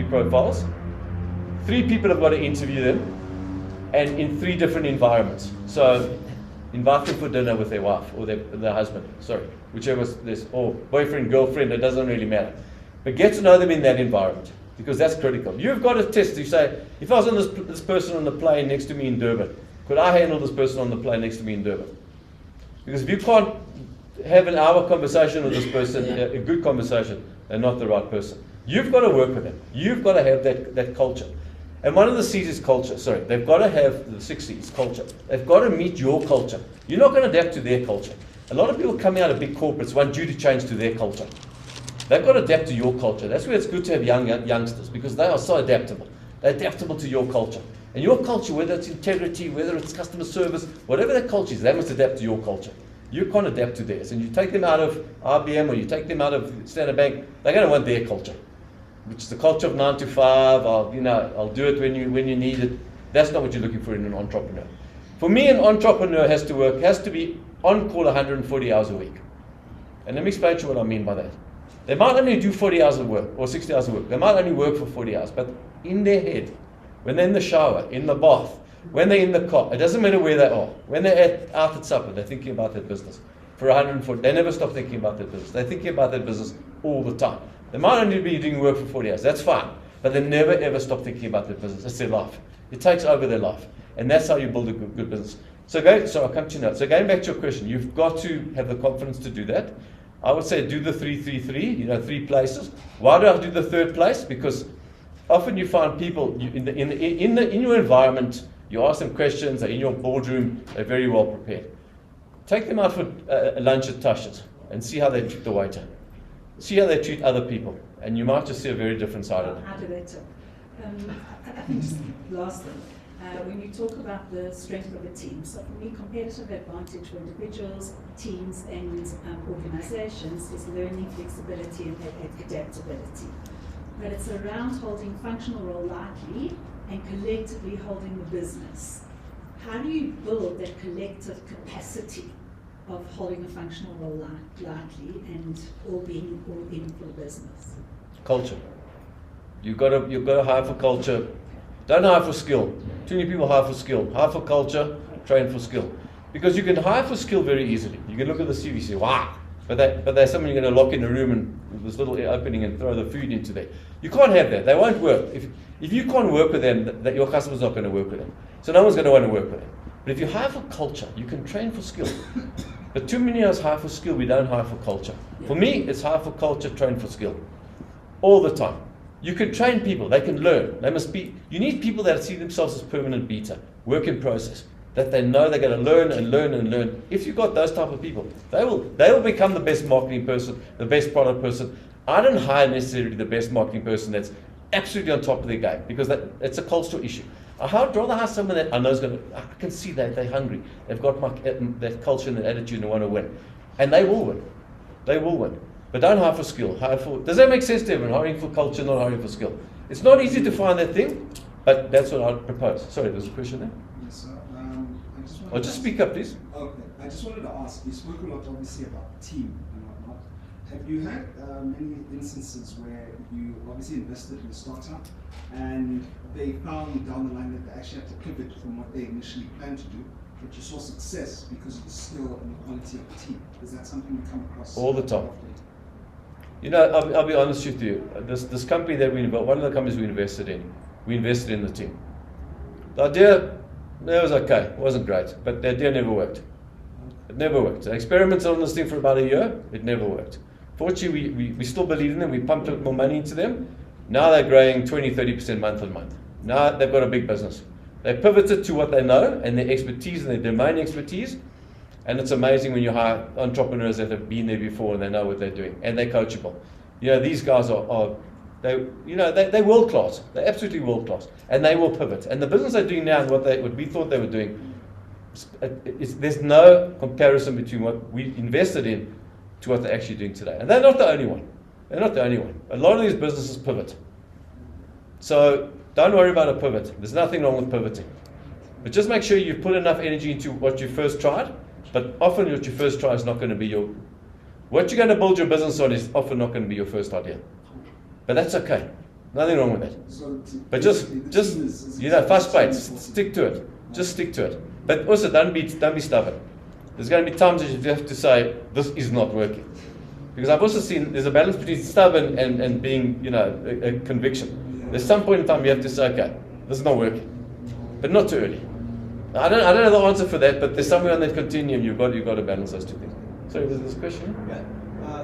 profiles. 3 people have got to interview them, and in 3 different environments. So invite them for dinner with their wife or their husband, whichever this, or boyfriend, girlfriend, it doesn't really matter. But get to know them in that environment, because that's critical. You've got to test. You say, if I was on this person on the plane next to me in Durban, could I handle this person on the plane next to me in Durban? Because if you can't have an hour conversation with this person, a good conversation, they're not the right person. You've got to work with them. You've got to have that culture. And one of the C's is culture. They've got to have the 6 C's, culture. They've got to meet your culture. You're not going to adapt to their culture. A lot of people coming out of big corporates want you to change to their culture. They've got to adapt to your culture. That's where it's good to have youngsters, because they are so adaptable. They're adaptable to your culture. And your culture, whether it's integrity, whether it's customer service, whatever that culture is, they must adapt to your culture. You can't adapt to theirs. And you take them out of IBM or you take them out of Standard Bank, they're going to want their culture, which is the culture of 9 to 5. I'll do it when you need it. That's not what you're looking for in an entrepreneur. For me, an entrepreneur has to be on call 140 hours a week. And let me explain to you what I mean by that. They might only do 40 hours of work or 60 hours of work. They might only work for 40 hours, but in their head, when they're in the shower, in the bath, when they're in the car, it doesn't matter where they are. When they're out at supper, they're thinking about their business. For 140, they never stop thinking about their business. They're thinking about their business all the time. They might only be doing work for 40 hours. That's fine. But they never ever stop thinking about their business. It's their life. It takes over their life. And that's how you build a good business. So I'll come to you now. So going back to your question, you've got to have the confidence to do that. I would say do the 3-3-3, 3 places. Why do I do the 3rd place? Because often you find people in your environment, you ask them questions, they're in your boardroom, they're very well prepared. Take them out for a lunch at Tasha's and see how they treat the waiter. See how they treat other people, and you might just see a very different side of them. How do they talk? I think just last thing, when you talk about the strength of a team, so for me, competitive advantage for individuals, teams, and organizations is learning, flexibility, and adaptability. But it's around holding functional role lightly and collectively holding the business. How do you build that collective capacity of holding a functional role lightly and all being in for business? Culture. You've got to hire for culture. Don't hire for skill. Too many people hire for skill. Hire for culture, train for skill. Because you can hire for skill very easily. You can look at the CV and say, wow, but there's someone you're going to lock in a room and with this little opening and throw the food into there. You can't have that. They won't work. If you can't work with them, that your customer's not going to work with them. So no one's going to want to work with them. But if you hire for culture, you can train for skill. But too many of us hire for skill, we don't hire for culture. For me, it's hire for culture, train for skill. All the time. You can train people, they can learn. You need people that see themselves as permanent beta, work in process, that they know they're going to learn and learn and learn. If you've got those type of people, they will become the best marketing person, the best product person. I don't hire necessarily the best marketing person that's absolutely on top of their game, because it's a cultural issue. I'd rather hire someone that I know is going to, I can see that they're hungry. They've got that culture and that attitude and they want to win. And they will win. They will win. But don't hire for skill. Hire for, does that make sense to everyone? Hiring for culture, not hiring for skill. It's not easy to find that thing, but that's what I'd propose. Sorry, there's a question there? Yes, sir. Oh, just speak up, please. Okay. I just wanted to ask, you spoke a lot obviously about team and whatnot. Have you had many instances where you obviously invested in a startup and they found down the line that they actually had to pivot from what they initially planned to do, but you saw success because of the skill and the quality of the team? Is that something you come across? All the time. often? You know, I'll be honest with you. This company that one of the companies we invested in the team. The idea, it was okay. It wasn't great, but the idea never worked. It never worked. I experimented on this thing for about a year. It never worked. Fortunately, we still believe in them. We pumped more money into them. Now they're growing 20-30% month on month. Now they've got a big business. They pivoted to what they know and their expertise and their domain expertise. And it's amazing when you hire entrepreneurs that have been there before and they know what they're doing and they're coachable. You know, these guys they're world class. They're absolutely world class, and they will pivot. And the business they're doing now and what we thought they were doing, there's no comparison between what we invested in to what they're actually doing today. And they're not the only one. They're not the only one. A lot of these businesses pivot. So don't worry about a pivot. There's nothing wrong with pivoting. But just make sure you put enough energy into what you first tried. But often what you first try is not going to be what you're going to build your business on is often not going to be your first idea. But that's okay. Nothing wrong with that. So But just fast pace. Stick to it. Just stick to it. But also don't be stubborn. There's going to be times that you have to say, this is not working. Because I've also seen there's a balance between stubborn and being, a conviction. There's some point in time you have to say, okay, this is not working. But not too early. I don't know the answer for that, but there's somewhere on that continuum you've got to balance those two things. Sorry, there's this question? Yeah.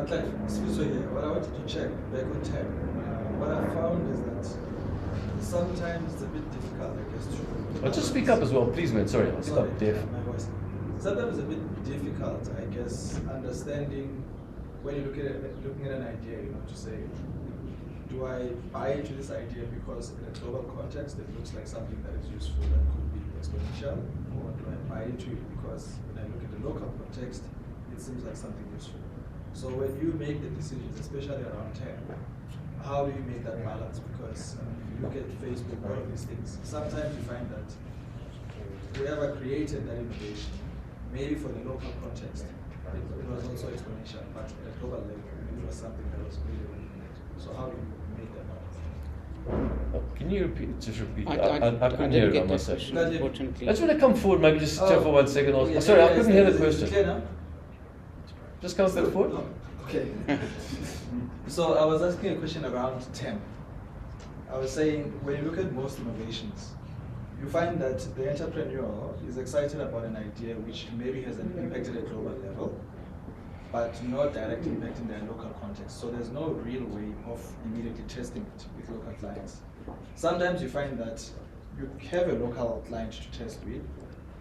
Clive, so here, what I wanted to check back on time, what I found is that sometimes it's a bit difficult, I guess, to... Just speak up as well, please, man. Sorry, I stopped deaf. My voice. Sometimes it's a bit difficult, I guess, understanding when you're looking at an idea, to say, do I buy into this idea because in a global context it looks like something that is useful that could be exponential, or do I buy into it because when I look at the local context, it seems like something useful. So when you make the decisions, especially around tech, how do you make that balance? Because if you look at Facebook, all of these things, sometimes you find that whoever created that innovation, maybe for the local context, it was also exponential, but at a global level, it was something that was really, really great. So how do you make that balance? Can you repeat? Just repeat. I couldn't hear didn't it, I get must that say. question, unfortunately. Let's want to come forward, maybe just chat for 1 second. Sorry, I couldn't hear the question. Clear now? Just come back forward. No. Okay. So I was asking a question around 10. I was saying, when you look at most innovations, you find that the entrepreneur is excited about an idea which maybe has an impact at a global level, but not direct impact in their local context. So there's no real way of immediately testing it with local clients. Sometimes you find that you have a local client to test with,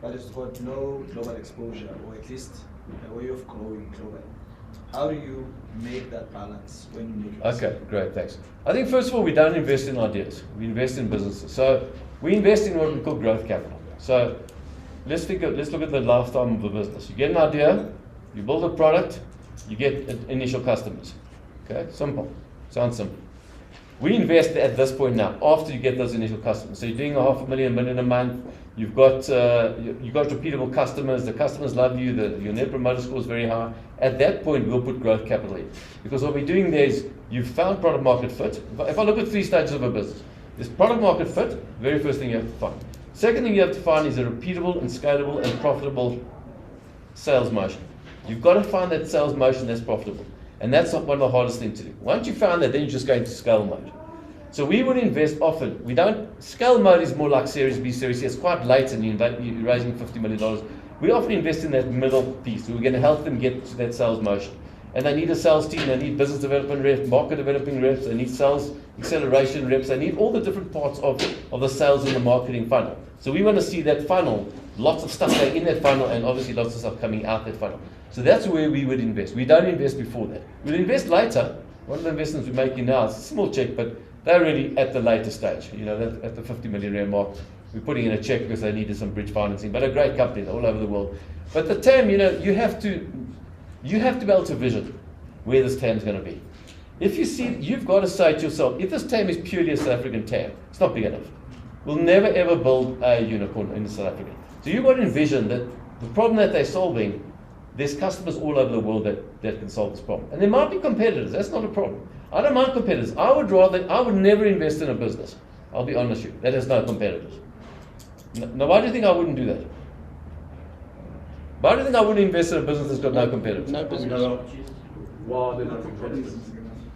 but it's got no global exposure, or at least a way of growing globally. How do you make that balance when you make it? Okay, great, thanks. I think first of all, we don't invest in ideas. We invest in businesses. So we invest in what we call growth capital. So let's look at the lifetime of the business. You get an idea, you build a product, you get initial customers. Okay, simple. Sounds simple. We invest at this point now, after you get those initial customers. So you're doing $500,000, $1 million a month. You've got repeatable customers. The customers love you. Your net promoter score is very high. At that point, we'll put growth capital in, because what we're doing there is you've found product market fit. If I look at 3 stages of a business, there's product market fit. Very first thing you have to find. Second thing you have to find is a repeatable and scalable and profitable sales motion. You've got to find that sales motion that's profitable. And that's one of the hardest things to do. Once you found that, then you just go into scale mode. So we would invest often. Scale mode is more like Series B, Series C. It's quite late and you're raising $50 million. We often invest in that middle piece. We're going to help them get to that sales motion. And they need a sales team, they need business development reps, market developing reps, they need sales acceleration reps, they need all the different parts of the sales and the marketing funnel. So we want to see that funnel, lots of stuff going in that funnel and obviously lots of stuff coming out that funnel. So that's where we would invest. We don't invest before that. We'll invest later. One of the investments we're making now is a small check, but They're really at the later stage. You know, they're at the 50 million rand mark. We're putting in a check because they needed some bridge financing. But a great company, they're all over the world. But the TAM, you know, you have to be able to vision where this TAM is going to be. If you see, you've got to say to yourself, if this TAM is purely a South African TAM, it's not big enough. We'll never ever build a unicorn in South Africa. So you've got to envision that the problem that they're solving, there's customers all over the world that can solve this problem. And there might be competitors, that's not a problem. I don't mind competitors. I would never invest in a business, I'll be honest with you, that has no competitors. Now why do you think I wouldn't do that? Why do you think I wouldn't invest in a business that's got no competitors? No business. Why are there no competitors?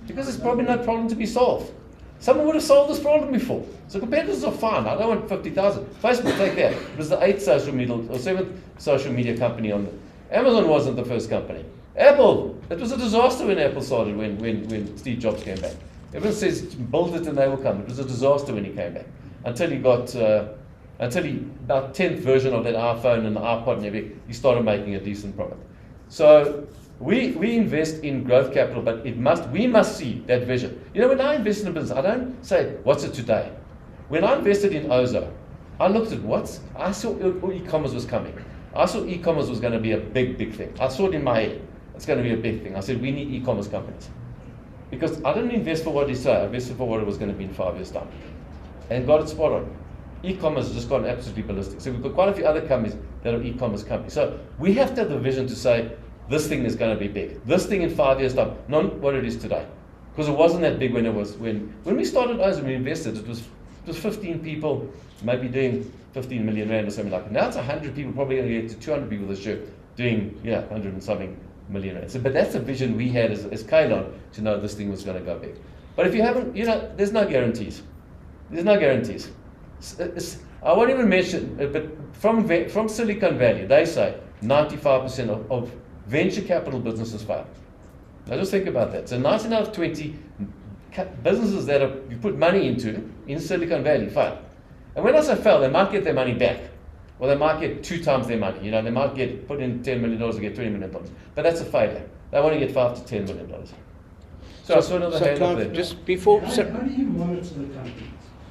Because there's probably no problem to be solved. Someone would have solved this problem before. So competitors are fine. I don't want 50,000. Facebook, take that. It was the 8th social media or 7th social media company on the. Amazon wasn't the first company. Apple, it was a disaster when Apple started, when Steve Jobs came back. Everyone says, build it and they will come. It was a disaster when he came back. Until he got, about 10th version of that iPhone and the iPod and everything, he started making a decent product. So we invest in growth capital, but we must see that vision. You know, when I invest in a business, I don't say, what's it today? When I invested in Ozo, I looked at I saw e-commerce was coming. I saw e-commerce was going to be a big thing. I saw it in my head. It's going to be a big thing. I said, we need e-commerce companies. Because I didn't invest for what he said, I invested for what it was going to be in 5 years' time. And got it spot on. E-commerce has just gone absolutely ballistic. So we've got quite a few other companies that are e-commerce companies. So we have to have the vision to say, this thing is going to be big. This thing in 5 years' time, not what it is today. Because it wasn't that big when we started Ozo, when we invested, it was 15 people, maybe doing 15 million rand or something like that. Now it's 100 people, probably going to get to 200 people this year, doing 100 and something million rand. So, but that's the vision we had as Kalon to know this thing was going to go big. But if you haven't, there's no guarantees. There's no guarantees. I won't even mention, but from Silicon Valley, they say 95% of venture capital businesses fail. Now just think about that. So 19 out of 20 businesses that you put money into in Silicon Valley fail. And when I say fail, they might get their money back. Or they might get 2 times their money. They might put in $10 million and get $20 million. But that's a failure. They want to get $5 to $10 million. So I saw another hand up there. Just before. How do you monitor the companies?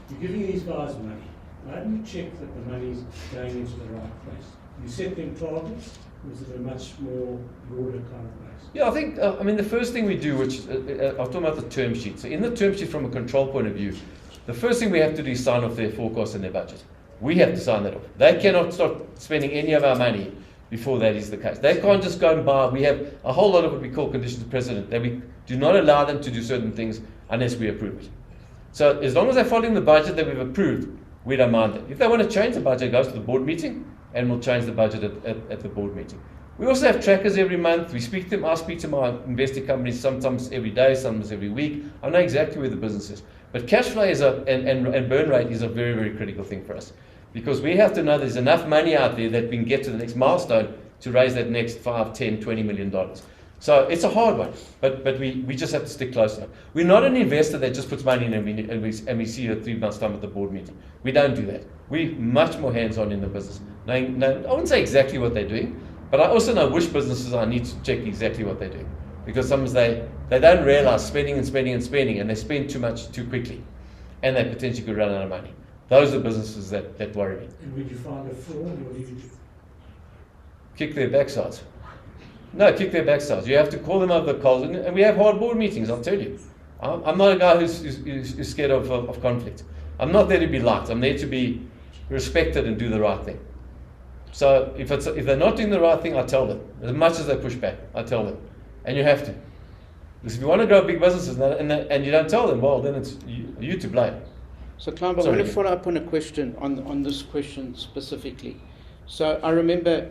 You're giving these guys money. How do you check that the money's going into the right place? You set them targets, or is it a much more broader kind of place? Yeah, I think, the first thing we do, which I'll talk about the term sheet. So in the term sheet from a control point of view, the first thing we have to do is sign off their forecast and their budget. We have to sign that off. They cannot start spending any of our money before that is the case. They can't just go and buy. We have a whole lot of what we call conditions of precedent, that we do not allow them to do certain things unless we approve it. So as long as they're following the budget that we've approved, we don't mind it. If they want to change the budget, it goes to the board meeting, and we'll change the budget at the board meeting. We also have trackers every month. We speak to them. I speak to my investing companies sometimes every day, sometimes every week. I know exactly where the business is. But cash flow and burn rate is a very, very critical thing for us. Because we have to know there's enough money out there that we can get to the next milestone to raise that next $5, $10, $20 million. So it's a hard one, but we just have to stick close enough. We're not an investor that just puts money in and we see it 3 months' time at the board meeting. We don't do that. We're much more hands-on in the business. I wouldn't say exactly what they're doing, but I also know which businesses I need to check exactly what they're doing. Because sometimes they don't realize spending, and they spend too much too quickly, and they potentially could run out of money. Those are businesses that worry me. And when you find a fraud, what do you do? Kick their backsides. No, kick their backsides. You have to call them over the coals, and we have hard board meetings, I'll tell you. I'm not a guy who's scared of conflict. I'm not there to be liked. I'm there to be respected and do the right thing. So if they're not doing the right thing, I tell them. As much as they push back, I tell them. And you have to. Because if you want to grow big businesses and you don't tell them, well, then it's you to blame. So, Clive, I want to follow up on a question, on this question specifically. So I remember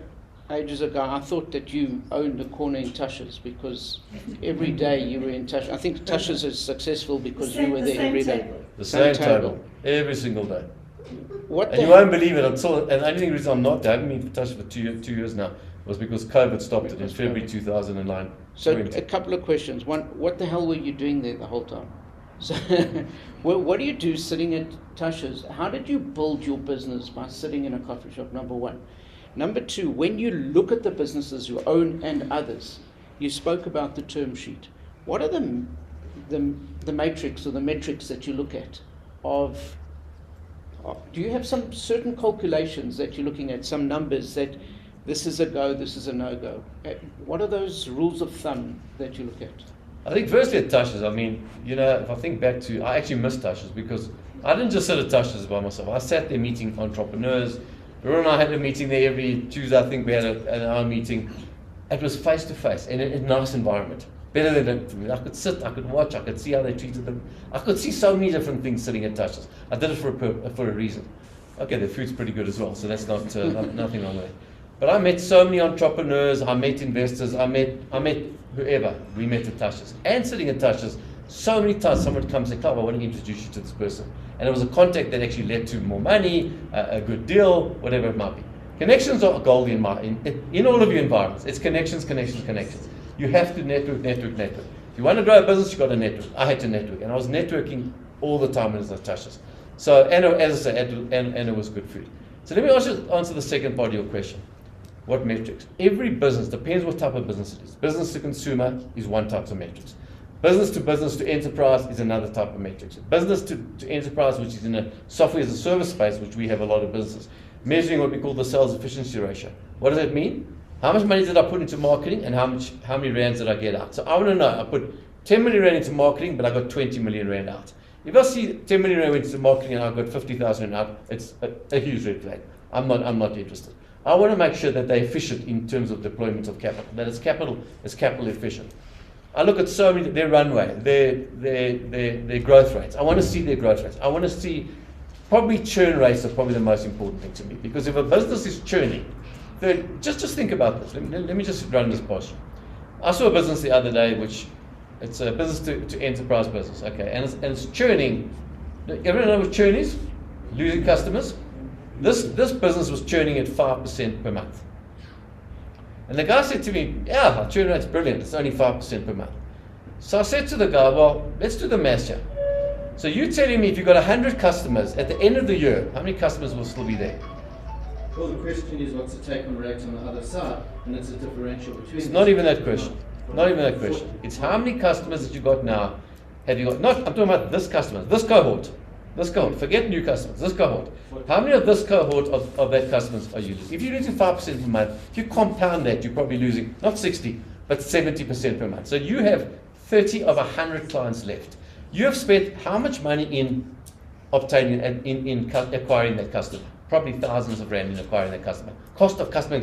ages ago, I thought that you owned a corner in Tasha's because every day you were in Tasha's. I think Tasha's is successful because you were there every day. The same table. Every single day. And you won't believe it. And the only reason I'm not there, I haven't been in Tasha for 2 years now, was because COVID stopped it in February 2009. So a couple of questions. One, what the hell were you doing there the whole time? So, what do you do sitting at Tasha's? How did you build your business by sitting in a coffee shop, number one? Number two, when you look at the businesses you own and others, you spoke about the term sheet. What are the the matrix or the metrics that you look at do you have some certain calculations that you're looking at, some numbers that this is a go, this is a no-go? What are those rules of thumb that you look at? I think firstly at Tasha's, I mean, you know, if I think back to, I actually miss Tasha's because I didn't just sit at Tasha's by myself. I sat there meeting entrepreneurs. Ron and I had a meeting there every Tuesday. I think we had an hour meeting. It was face to face in a nice environment. Better than I could sit, I could watch, I could see how they treated them. I could see so many different things sitting at Tasha's. I did it for a reason. Okay, the food's pretty good as well, so that's not nothing wrong with it. But I met so many entrepreneurs, I met investors, I met whoever we met at Tasha's. And sitting at Tasha's, so many times someone would come and say, Clive, I want to introduce you to this person. And it was a contact that actually led to more money, a good deal, whatever it might be. Connections are gold in all of your environments. It's connections, connections, connections. You have to network, network, network. If you want to grow a business, you've got to network. I had to network, and I was networking all the time when I was at Tasha's. So, and as I say, and it was good food. So let me answer the second part of your question. What metrics? Every business, depends what type of business it is. Business to consumer is one type of metrics. Business to enterprise is another type of metrics. Business to enterprise, which is in a software as a service space, which we have a lot of businesses, measuring what we call the sales efficiency ratio. What does that mean? How much money did I put into marketing and how many rands did I get out? So I want to know, I put 10 million rand into marketing, but I got 20 million rand out. If I see 10 million rand into marketing and I got 50,000 rand out, it's a huge red flag. I'm not interested. I want to make sure that they're efficient in terms of deployment of capital, that it's capital efficient. I look at so many, their runway, their growth rates. I want to see their growth rates. I want to see, probably churn rates are probably the most important thing to me, because if a business is churning, just think about this. Let me just run this past you. I saw a business the other day, which it's a business to enterprise business, okay, and it's churning. Everyone know what churn is? Losing customers. This business was churning at 5% per month. And the guy said to me, yeah, our churn rate's brilliant, it's only 5% per month. So I said to the guy, well, let's do the math here. So you're telling me if you've got 100 customers, at the end of the year, how many customers will still be there? Well, the question is what's the take on rate on the other side, and it's a differential between. It's not even that question. Not even that question. It's how many customers that you've got now have you got? Not, I'm talking about this customer, this cohort. This cohort. Forget new customers. This cohort. How many of this cohort of that customers are you losing? If you're losing 5% per month, if you compound that, you're probably losing not 60, but 70% per month. So you have 30 of 100 clients left. You have spent how much money in obtaining in acquiring that customer? Probably thousands of rand in acquiring that customer. Cost of customer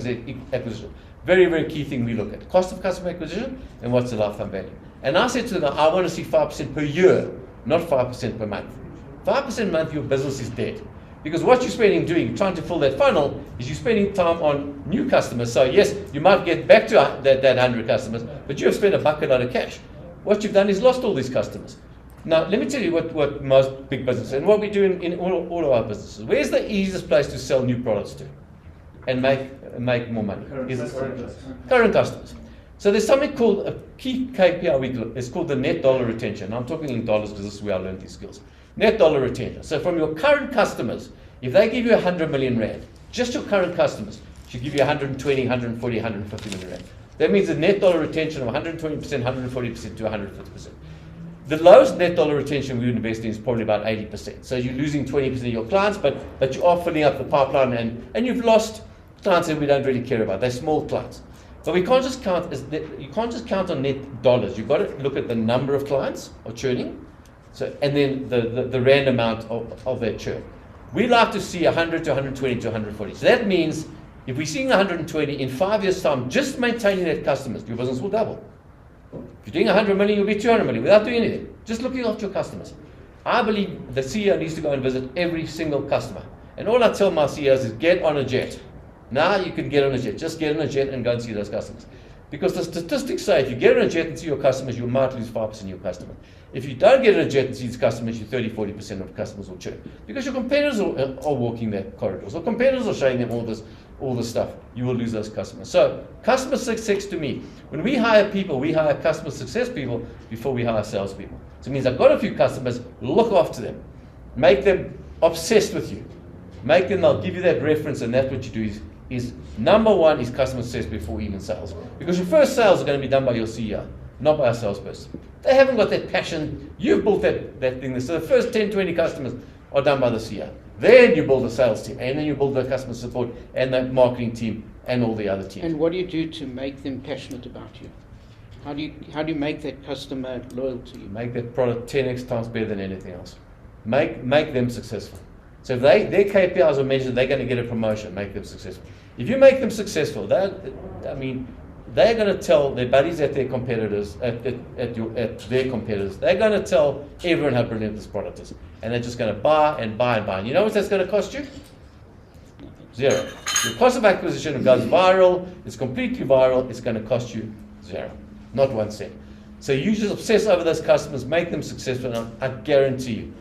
acquisition. Very, very key thing we look at. Cost of customer acquisition and what's the lifetime value. And I said to them, I want to see 5% per year, not 5% per month. 5% a month, your business is dead. Because what you're spending doing, trying to fill that funnel, is you're spending time on new customers. So yes, you might get back to that 100 customers, but you have spent a bucket load of cash. What you've done is lost all these customers. Now, let me tell you what most big businesses, and what we do in all of our businesses. Where's the easiest place to sell new products to and make more money? Current customers. So there's something called a key KPI we look. It's called the net dollar retention. Now, I'm talking in dollars because this is where I learned these skills. Net dollar retention. So from your current customers, if they give you 100 million rand, just your current customers should give you 120, 140, 150 million rand. That means a net dollar retention of 120%, 140% to 150%. The lowest net dollar retention we would invest in is probably about 80%. So you're losing 20% of your clients, but you are filling up the pipeline, and you've lost clients that we don't really care about. They're small clients. But we can't just count you can't just count on net dollars. You've got to look at the number of clients or churning. So, and then the rand amount of that churn. We like to see 100 to 120 to 140. So that means if we're seeing 120 in 5 years' time, just maintaining that customers, your business will double. If you're doing 100 million, you'll be 200 million without doing anything. Just looking after your customers. I believe the CEO needs to go and visit every single customer. And all I tell my CEOs is get on a jet. Now you can get on a jet. Just get on a jet and go and see those customers. Because the statistics say if you get on a jet and see your customers, you might lose 5% of your customers. If you don't get on a jet and see these customers, you 30-40% of customers will churn. Because your competitors are walking their corridors. Or competitors are showing them all this stuff. You will lose those customers. So customer success to me, when we hire people, we hire customer success people before we hire salespeople. So it means I've got a few customers, look after them. Make them obsessed with you. Make them, they'll give you that reference, and that's what you do is number one is customer success before even sales. Because your first sales are going to be done by your CEO. not by a salesperson. They haven't got that passion. You've built that thing. So the first 10, 20 customers are done by the CEO. Then you build a sales team, and then you build the customer support and the marketing team and all the other teams. And what do you do to make them passionate about you? How do you make that customer loyal to you? Make that product 10x times better than anything else. Make them successful. So if their KPIs are measured, they're going to get a promotion. Make them successful. If you make them successful, they're going to tell their buddies at their competitors, at their competitors. They're going to tell everyone how brilliant this product is, and they're just going to buy and buy and buy. And you know what that's going to cost you? Zero. Your cost of acquisition goes viral. It's completely viral. It's going to cost you zero, not 1 cent. So you just obsess over those customers, make them successful, and I guarantee you.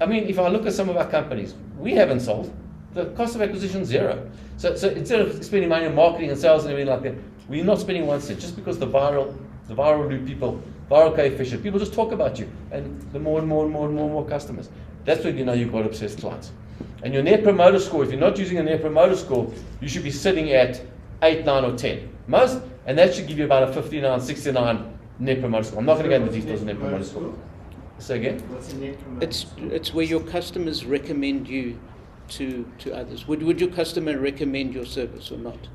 I mean, if I look at some of our companies, we haven't sold. The cost of acquisition is zero. So instead of spending money on marketing and sales and everything like that, we're not spending 1 cent, just because the viral loop people, viral coefficient, people just talk about you, and the more and more customers. That's when you know you've got obsessed clients. And your net promoter score, if you're not using a net promoter score, you should be sitting at 8, 9, or 10. Most, and that should give you about a 59, 69 net promoter score. I'm not going to go into details on net promoter score. Say again? What's a net promoter score? It's where your customers recommend you to others. Would your customer recommend your service or not?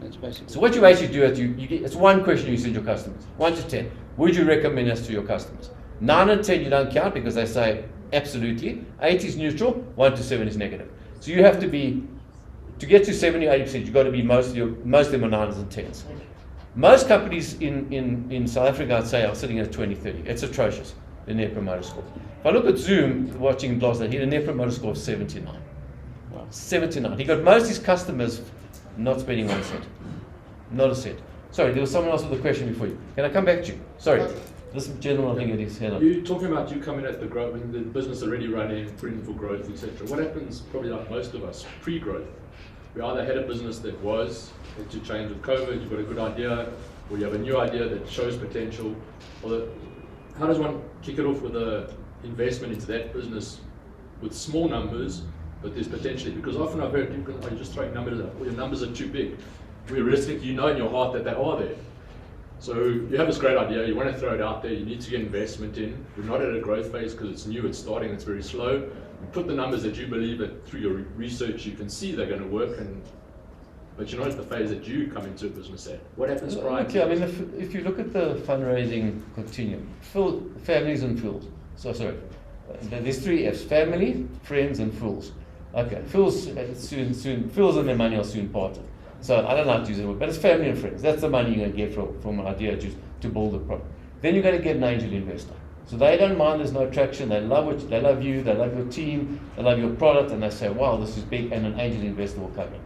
That's basically. So what you basically do is you get, it's one question you send your customers, 1 to 10. Would you recommend us to your customers? 9 and 10 you don't count because they say absolutely. 8 is neutral, 1 to 7 is negative. So you have to be, to get to 70 or 80%, you've got to be most of them are 9s and 10s. Most companies in South Africa, I'd say, are sitting at 20, 30. It's atrocious, the net promoter score. If I look at Zoom, watching Blossom, he had a net promoter score of 79. Wow. 79. He got most of his customers not spending 1 cent. Not a cent. Sorry, there was someone else with a question before you. Can I come back to you? Sorry. This gentleman, I think it is. Hello. You're talking about you coming at the growth, when the business already running, putting for growth, etc. What happens, probably like most of us, pre-growth? We either had a business that had to change with COVID, you've got a good idea, or you have a new idea that shows potential. How does one kick it off with an investment into that business with small numbers, but there's potentially, because often I've heard people go, oh, you're just throwing numbers up, or your numbers are too big. Realistically, you know in your heart that they are there. So you have this great idea, you want to throw it out there, you need to get investment in. We're not at a growth phase because it's new, it's starting, it's very slow. You put the numbers that you believe that through your research you can see they're going to work, but you're not at the phase that you come into a business at. What happens prior to? I mean, if you look at the fundraising continuum, families and fools. There's 3 Fs: family, friends, and fools. Okay, fools fools and their money are soon parted. So I don't like to use it, but it's family and friends. That's the money you're going to get from an idea to build a product. Then you're going to get an angel investor. So they don't mind there's no traction. They love you, they love your team, they love your product, and they say, wow, this is big, and an angel investor will come in.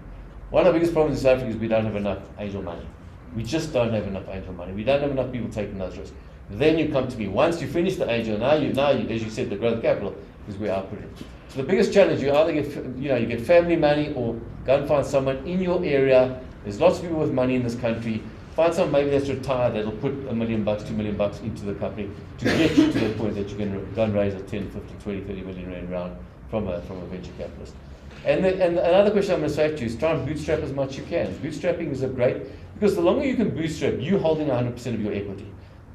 One of the biggest problems in South Africa is we don't have enough angel money. We just don't have enough angel money. We don't have enough people taking those risks. Then you come to me. Once you finish the angel, now you, as you said, the growth capital is where I put it. So the biggest challenge, you either get, you get family money, or go and find someone in your area. There's lots of people with money in this country. Find someone maybe that's retired that'll put $1 million, $2 million into the company to get you to the point that you can go and raise a 10, 50, 20, 30 million rand round from a venture capitalist. And another question I'm going to say to you is try and bootstrap as much as you can. Bootstrapping is because the longer you can bootstrap, you're holding 100% of your equity.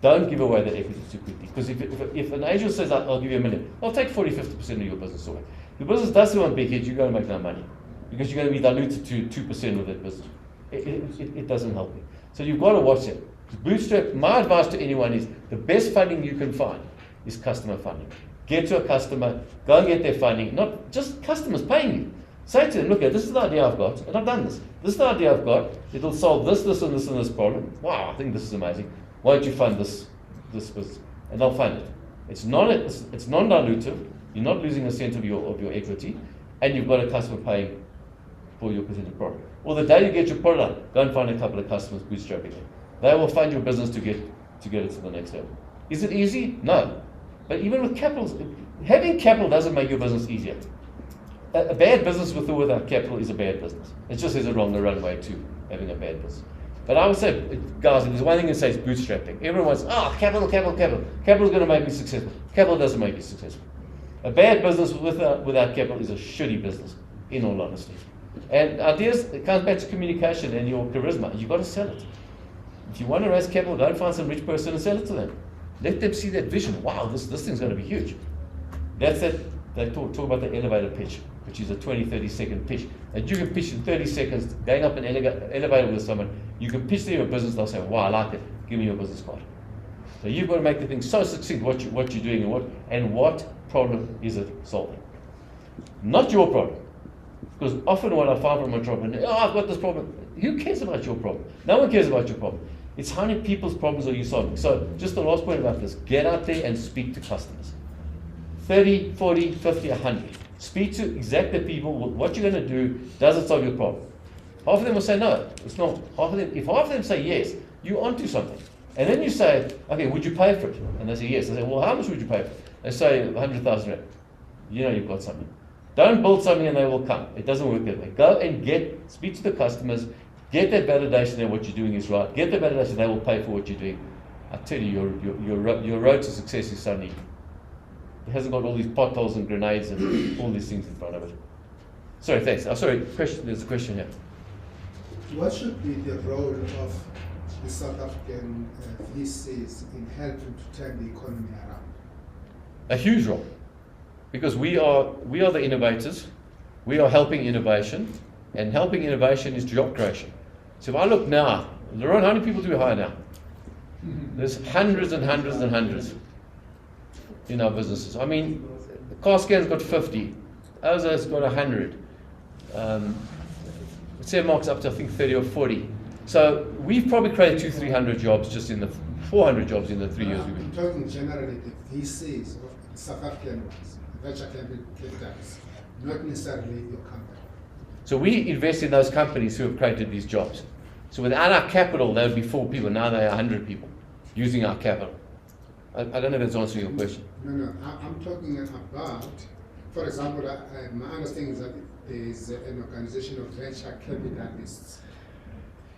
Don't give away that equity too quickly. Because if an angel says, I'll give you $1 million, I'll take 40, 50% of your business away. If your business doesn't want big hits, you're going to make no money. Because you're going to be diluted to 2% of that business. It doesn't help you. So you've got to watch it. Bootstrap, my advice to anyone is the best funding you can find is customer funding. Get to a customer, go and get their funding, not just customers paying you. Say to them, look, this is the idea I've got, and I've done this. This is the idea I've got. It'll solve this, this, and this, and this problem. Wow, I think this is amazing. Why don't you fund this business? And they'll fund it. It's non-dilutive. You're not losing a cent of your equity, and you've got a customer paying for your potential product. Or the day you get your product out, go and find a couple of customers bootstrapping it. They will fund your business to get it to the next level. Is it easy? No. But even with capital, having capital doesn't make your business easier. A bad business with or without capital is a bad business. It just has a longer runway to having a bad business. But I would say, guys, if there's one thing to say, is bootstrapping. Everyone wants, capital. Capital is going to make me successful. Capital doesn't make you successful. A bad business without capital is a shitty business, in all honesty. And ideas, it comes back to communication and your charisma. You've got to sell it. If you want to raise capital, go and find some rich person and sell it to them. Let them see that vision. Wow, this thing's going to be huge. That's it. They talk about the elevator pitch, which is a 20, 30-second pitch. And you can pitch in 30 seconds, going up an elevator with someone. You can pitch them your business, they'll say, wow, I like it, give me your business card. So you've got to make the thing so succinct what you're doing and what problem is it solving. Not your problem. Because often what I find from entrepreneurs, I've got this problem. Who cares about your problem? No one cares about your problem. It's how many people's problems are you solving. So just the last point about this, get out there and speak to customers. 30, 40, 50, 100. Speak to exactly people, what you're going to do, does it solve your problem? Half of them will say no, it's not. If half of them say yes, you're onto something. And then you say, okay, would you pay for it? And they say yes. I say, well, how much would you pay for it? They say 100,000 rand. You know you've got something. Don't build something and they will come. It doesn't work that way. Go and speak to the customers, get that validation that what you're doing is right. Get the validation they will pay for what you're doing. I tell you, your road to success is so neat. It hasn't got all these potholes and grenades and all these things in front of it. Sorry, thanks. Sorry, there's a question here. What should be the role of the South African VCs in helping to turn the economy around? A huge role. Because we are the innovators, we are helping innovation, and helping innovation is job creation. So if I look now, Laurent, how many people do we hire now? There's hundreds and hundreds and hundreds in our businesses. I mean, Carscan's got 50, Oza's got 100. Mark's up to I think 30 or 40. So we've probably created 200-300 jobs just in the 400 jobs in the 3 years we've been. I'm talking generally the VCs of the South African ones, venture capitalists, not necessarily your company. So we invest in those companies who have created these jobs. So without our capital, there would be 4 people. Now they are 100 people using our capital. I don't know if that's answering your question. No, I'm talking about, for example, my understanding is that there is an organization of venture capitalists.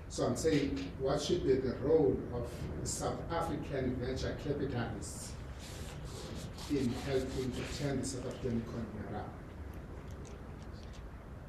So I'm saying, what should be the role of South African venture capitalists in helping to turn the South African economy around?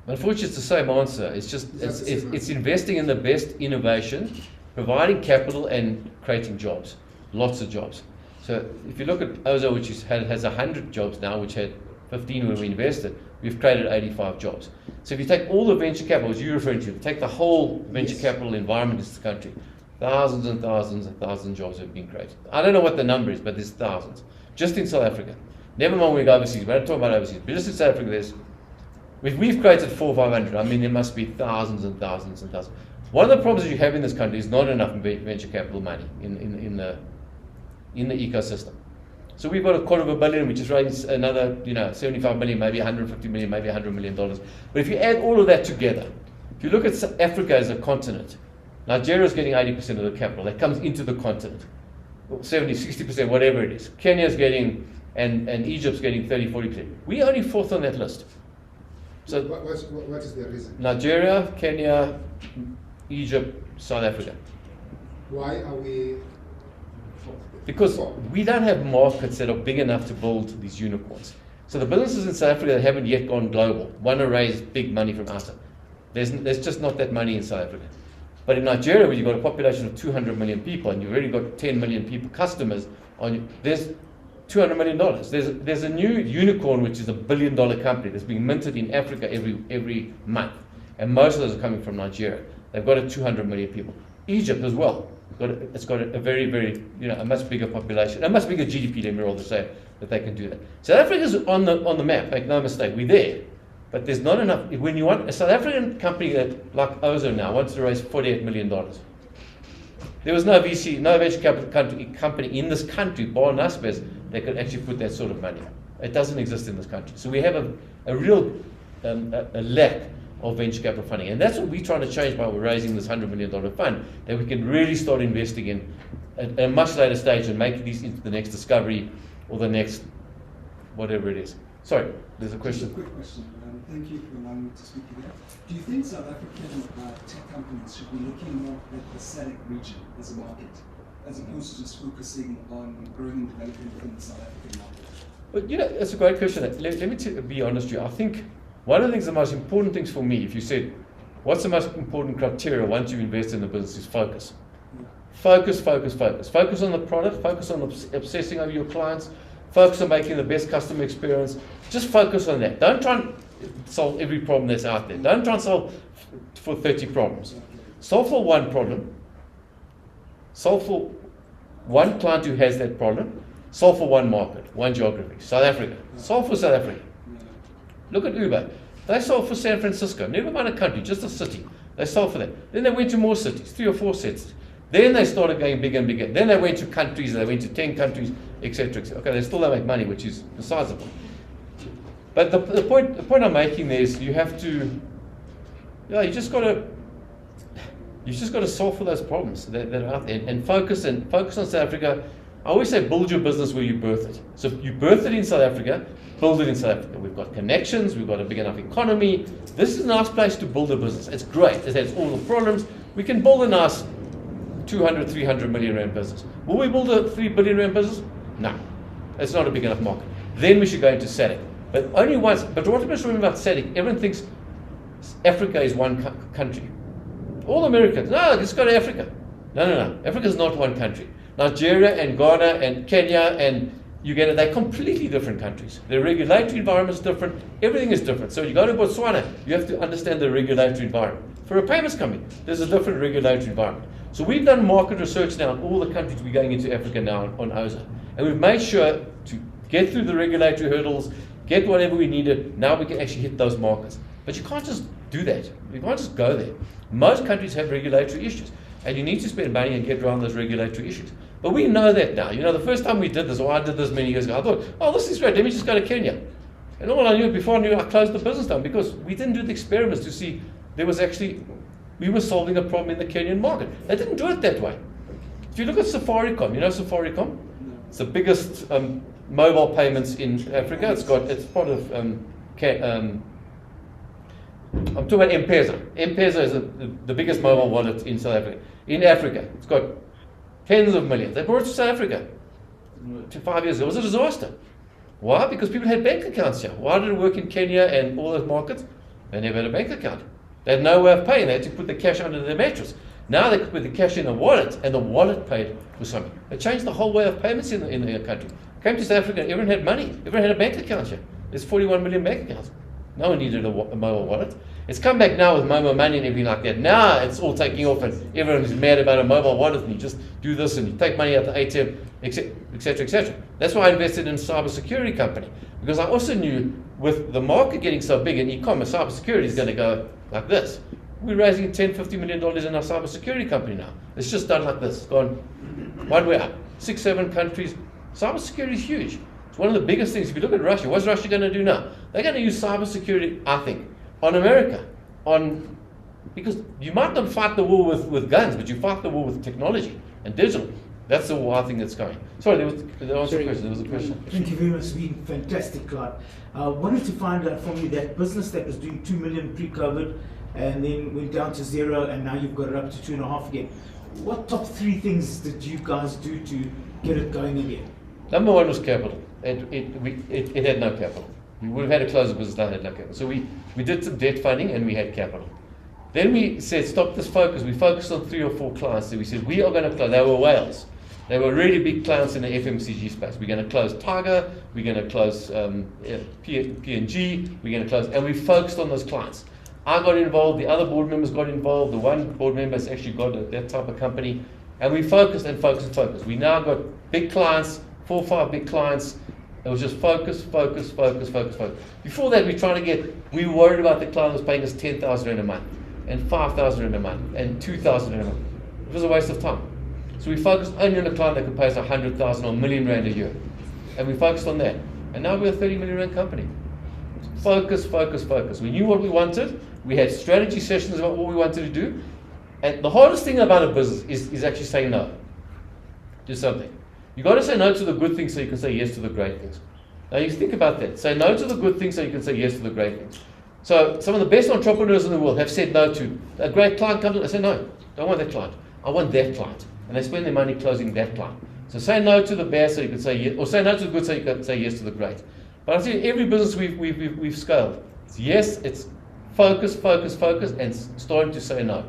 Unfortunately, it's the same answer. It's just it's investing in the best innovation, providing capital, and creating jobs, lots of jobs. So if you look at Oza, which has 100 jobs now, which had 15 when we invested, we've created 85 jobs. So if you take all the venture capital, as you're referring to, take the whole venture capital environment in this country, thousands and thousands and thousands of jobs have been created. I don't know what the number is, but there's thousands. Just in South Africa. Never mind when we go overseas, we don't talk about overseas, but just in South Africa, we've created 400 or 500. I mean, there must be thousands and thousands and thousands. One of the problems that you have in this country is not enough venture capital money in the ecosystem. So we've got $250 million, which is raised another, 75 million, maybe 150 million, maybe $100 million. But if you add all of that together, if you look at Africa as a continent, Nigeria is getting 80% of the capital that comes into the continent, 70, 60%, whatever it is. Kenya's getting, and Egypt's getting 30, 40%. We're only 4th on that list. So what is the reason? Nigeria, Kenya, Egypt, South Africa. Why are we? Because we don't have markets that are big enough to build these unicorns. So the businesses in South Africa that haven't yet gone global want to raise big money from outside. There's just not that money in South Africa. But in Nigeria, where you've got a population of 200 million people and you've already got 10 million people, customers, there's $200 million. There's a new unicorn, which is $1 billion company that's being minted in Africa every month. And most of those are coming from Nigeria. They've got 200 million people. Egypt as well. It's got a very, very, a much bigger population, a much bigger GDP, let me all say, that they can do that. South Africa's on the map, make no mistake, we're there. But there's not enough. When you want a South African company that, like Ozo now, wants to raise $48 million. There was no VC, no venture capital company in this country, bar Naspers, that could actually put that sort of money. It doesn't exist in this country. So we have a real a lack of venture capital funding. And that's what we're trying to change by raising this $100 million fund, that we can really start investing in at a much later stage and make these into the next discovery or the next whatever it is. Sorry, there's a question. Just a quick question. Thank you for allowing me to speak again. Do you think South African tech companies should be looking more at the SADC region as a market, as opposed to just focusing on growing and developing within the South African market? But it's a great question. Let me be honest with you. I think one of the things, the most important things for me, if you said, what's the most important criteria once you invest in the business, is focus. Yeah. Focus, focus, focus. Focus on the product, focus on obsessing over your clients, focus on making the best customer experience. Just focus on that. Don't try and solve every problem that's out there. Don't try and solve for 30 problems. Solve for one problem. Solve for one client who has that problem. Solve for one market, one geography. South Africa. Solve for South Africa. Look at Uber. They solved for San Francisco. Never mind a country, just a city. They solved for that. Then they went to more cities, 3 or 4 cities. Then they started going bigger and bigger. Then they went to countries, and they went to 10 countries, etc. Okay, they still don't make money, which is besides the point. But the point I'm making there is you have to, you just got to solve for those problems that are out there and focus on South Africa. I always say build your business where you birth it. So if you birth it in South Africa, build it in South Africa. We've got connections, we've got a big enough economy. This is a nice place to build a business. It's great. It has all the problems. We can build a nice 200, 300 million rand business. Will we build a 3 billion rand business? No. It's not a big enough market. Then we should go into SADC. But only once. But what we must remember about SADC, everyone thinks Africa is one country. All Americans, no, let's go to Africa. No. Africa is not one country. Nigeria and Ghana and Kenya and Uganda, they're completely different countries. Their regulatory environment is different. Everything is different. So you go to Botswana, you have to understand the regulatory environment. For a payments company, there's a different regulatory environment. So we've done market research now on all the countries we're going into Africa now on OZA. And we've made sure to get through the regulatory hurdles, get whatever we needed. Now we can actually hit those markets. But you can't just do that. You can't just go there. Most countries have regulatory issues. And you need to spend money and get around those regulatory issues. But we know that now. You know, the first time we did this, or I did this many years ago, I thought, oh, this is great, let me just go to Kenya. And all I knew, before I knew, I closed the business down because we didn't do the experiments to see there was actually, we were solving a problem in the Kenyan market. They didn't do it that way. If you look at Safaricom, you know Safaricom? It's the biggest mobile payments in Africa. It's part of, I'm talking about M-Pesa. M-Pesa is the biggest mobile wallet in South Africa. In Africa, it's got tens of millions. They brought it to South Africa 5 years ago. It was a disaster. Why? Because people had bank accounts here. Why did it work in Kenya and all those markets? They never had a bank account. They had no way of paying. They had to put the cash under their mattress. Now they could put the cash in a wallet, and the wallet paid for something. It changed the whole way of payments in the country. Came to South Africa, everyone had money. Everyone had a bank account here. There's 41 million bank accounts. No one needed a mobile wallet. It's come back now with Momo money and everything like that. Now it's all taking off, and everyone's mad about a mobile wallet, and you just do this, and you take money out the ATM, etc., etc. That's why I invested in a cybersecurity company, because I also knew with the market getting so big in e-commerce, cybersecurity is going to go like this. We're raising $10-50 million in our cybersecurity company now. It's just done like this. It's gone one way up. 6-7 countries. Cybersecurity is huge. It's one of the biggest things. If you look at Russia, what's Russia going to do now? They're going to use cybersecurity, I think, on America. Because you might not fight the war with guns, but you fight the war with technology and digital. That's the war I think that's going. Sorry, there was a question. Thank you very much. It's been fantastic, Clive. I wanted to find out from you that business that was doing 2 million pre-COVID and then went down to 0, and now you've got it up to 2.5 again. What top 3 things did you guys do to get it going again? Number 1 was capital. It had no capital. We would have had to close the business down, had no capital. So we did some debt funding and we had capital. Then we said, stop this focus. We focused on 3 or 4 clients. So we said, we are going to close. They were whales. They were really big clients in the FMCG space. We're going to close Tiger. We're going to close P&G. We're going to close. And we focused on those clients. I got involved. The other board members got involved. The one board member has actually got that type of company. And we focused and focused and focused. We now got big clients, 4 or 5 big clients. It was just focus. Before that, we were worried about the client who was paying us 10,000 Rand a month, and 5,000 Rand a month, and 2,000 Rand a month. It was a waste of time. So we focused only on a client that could pay us 100,000 or 1 million Rand a year. And we focused on that. And now we're a 30 million Rand company. Focus. We knew what we wanted. We had strategy sessions about what we wanted to do. And the hardest thing about a business is actually saying no to something. You've got to say no to the good things so you can say yes to the great things. Now you think about that. Say no to the good things so you can say yes to the great things. So some of the best entrepreneurs in the world have said no to a great client comes in. I say no, don't want that client. I want that client. And they spend their money closing that client. So say no to the bad so you can say yes, or say no to the good so you can say yes to the great. But I think every business we've scaled, it's yes, it's focus, and starting to say no.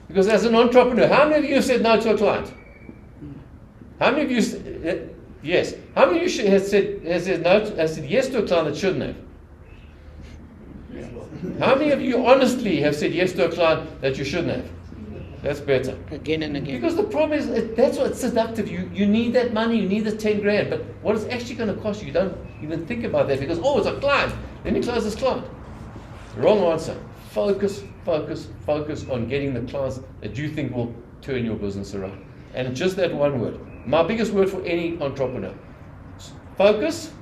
Because as an entrepreneur, how many of you have said no to a client? How many of you, yes, how many of you has said yes to a client that shouldn't have? How many of you honestly have said yes to a client that you shouldn't have? That's better. Again and again. Because the problem is, that's what's seductive. You need that money, you need the 10 grand, but what it's actually going to cost you, you don't even think about that because, oh, it's a client. Let me close this client. Wrong answer. Focus on getting the clients that you think will turn your business around. And just that one word. My biggest word for any entrepreneur. Focus,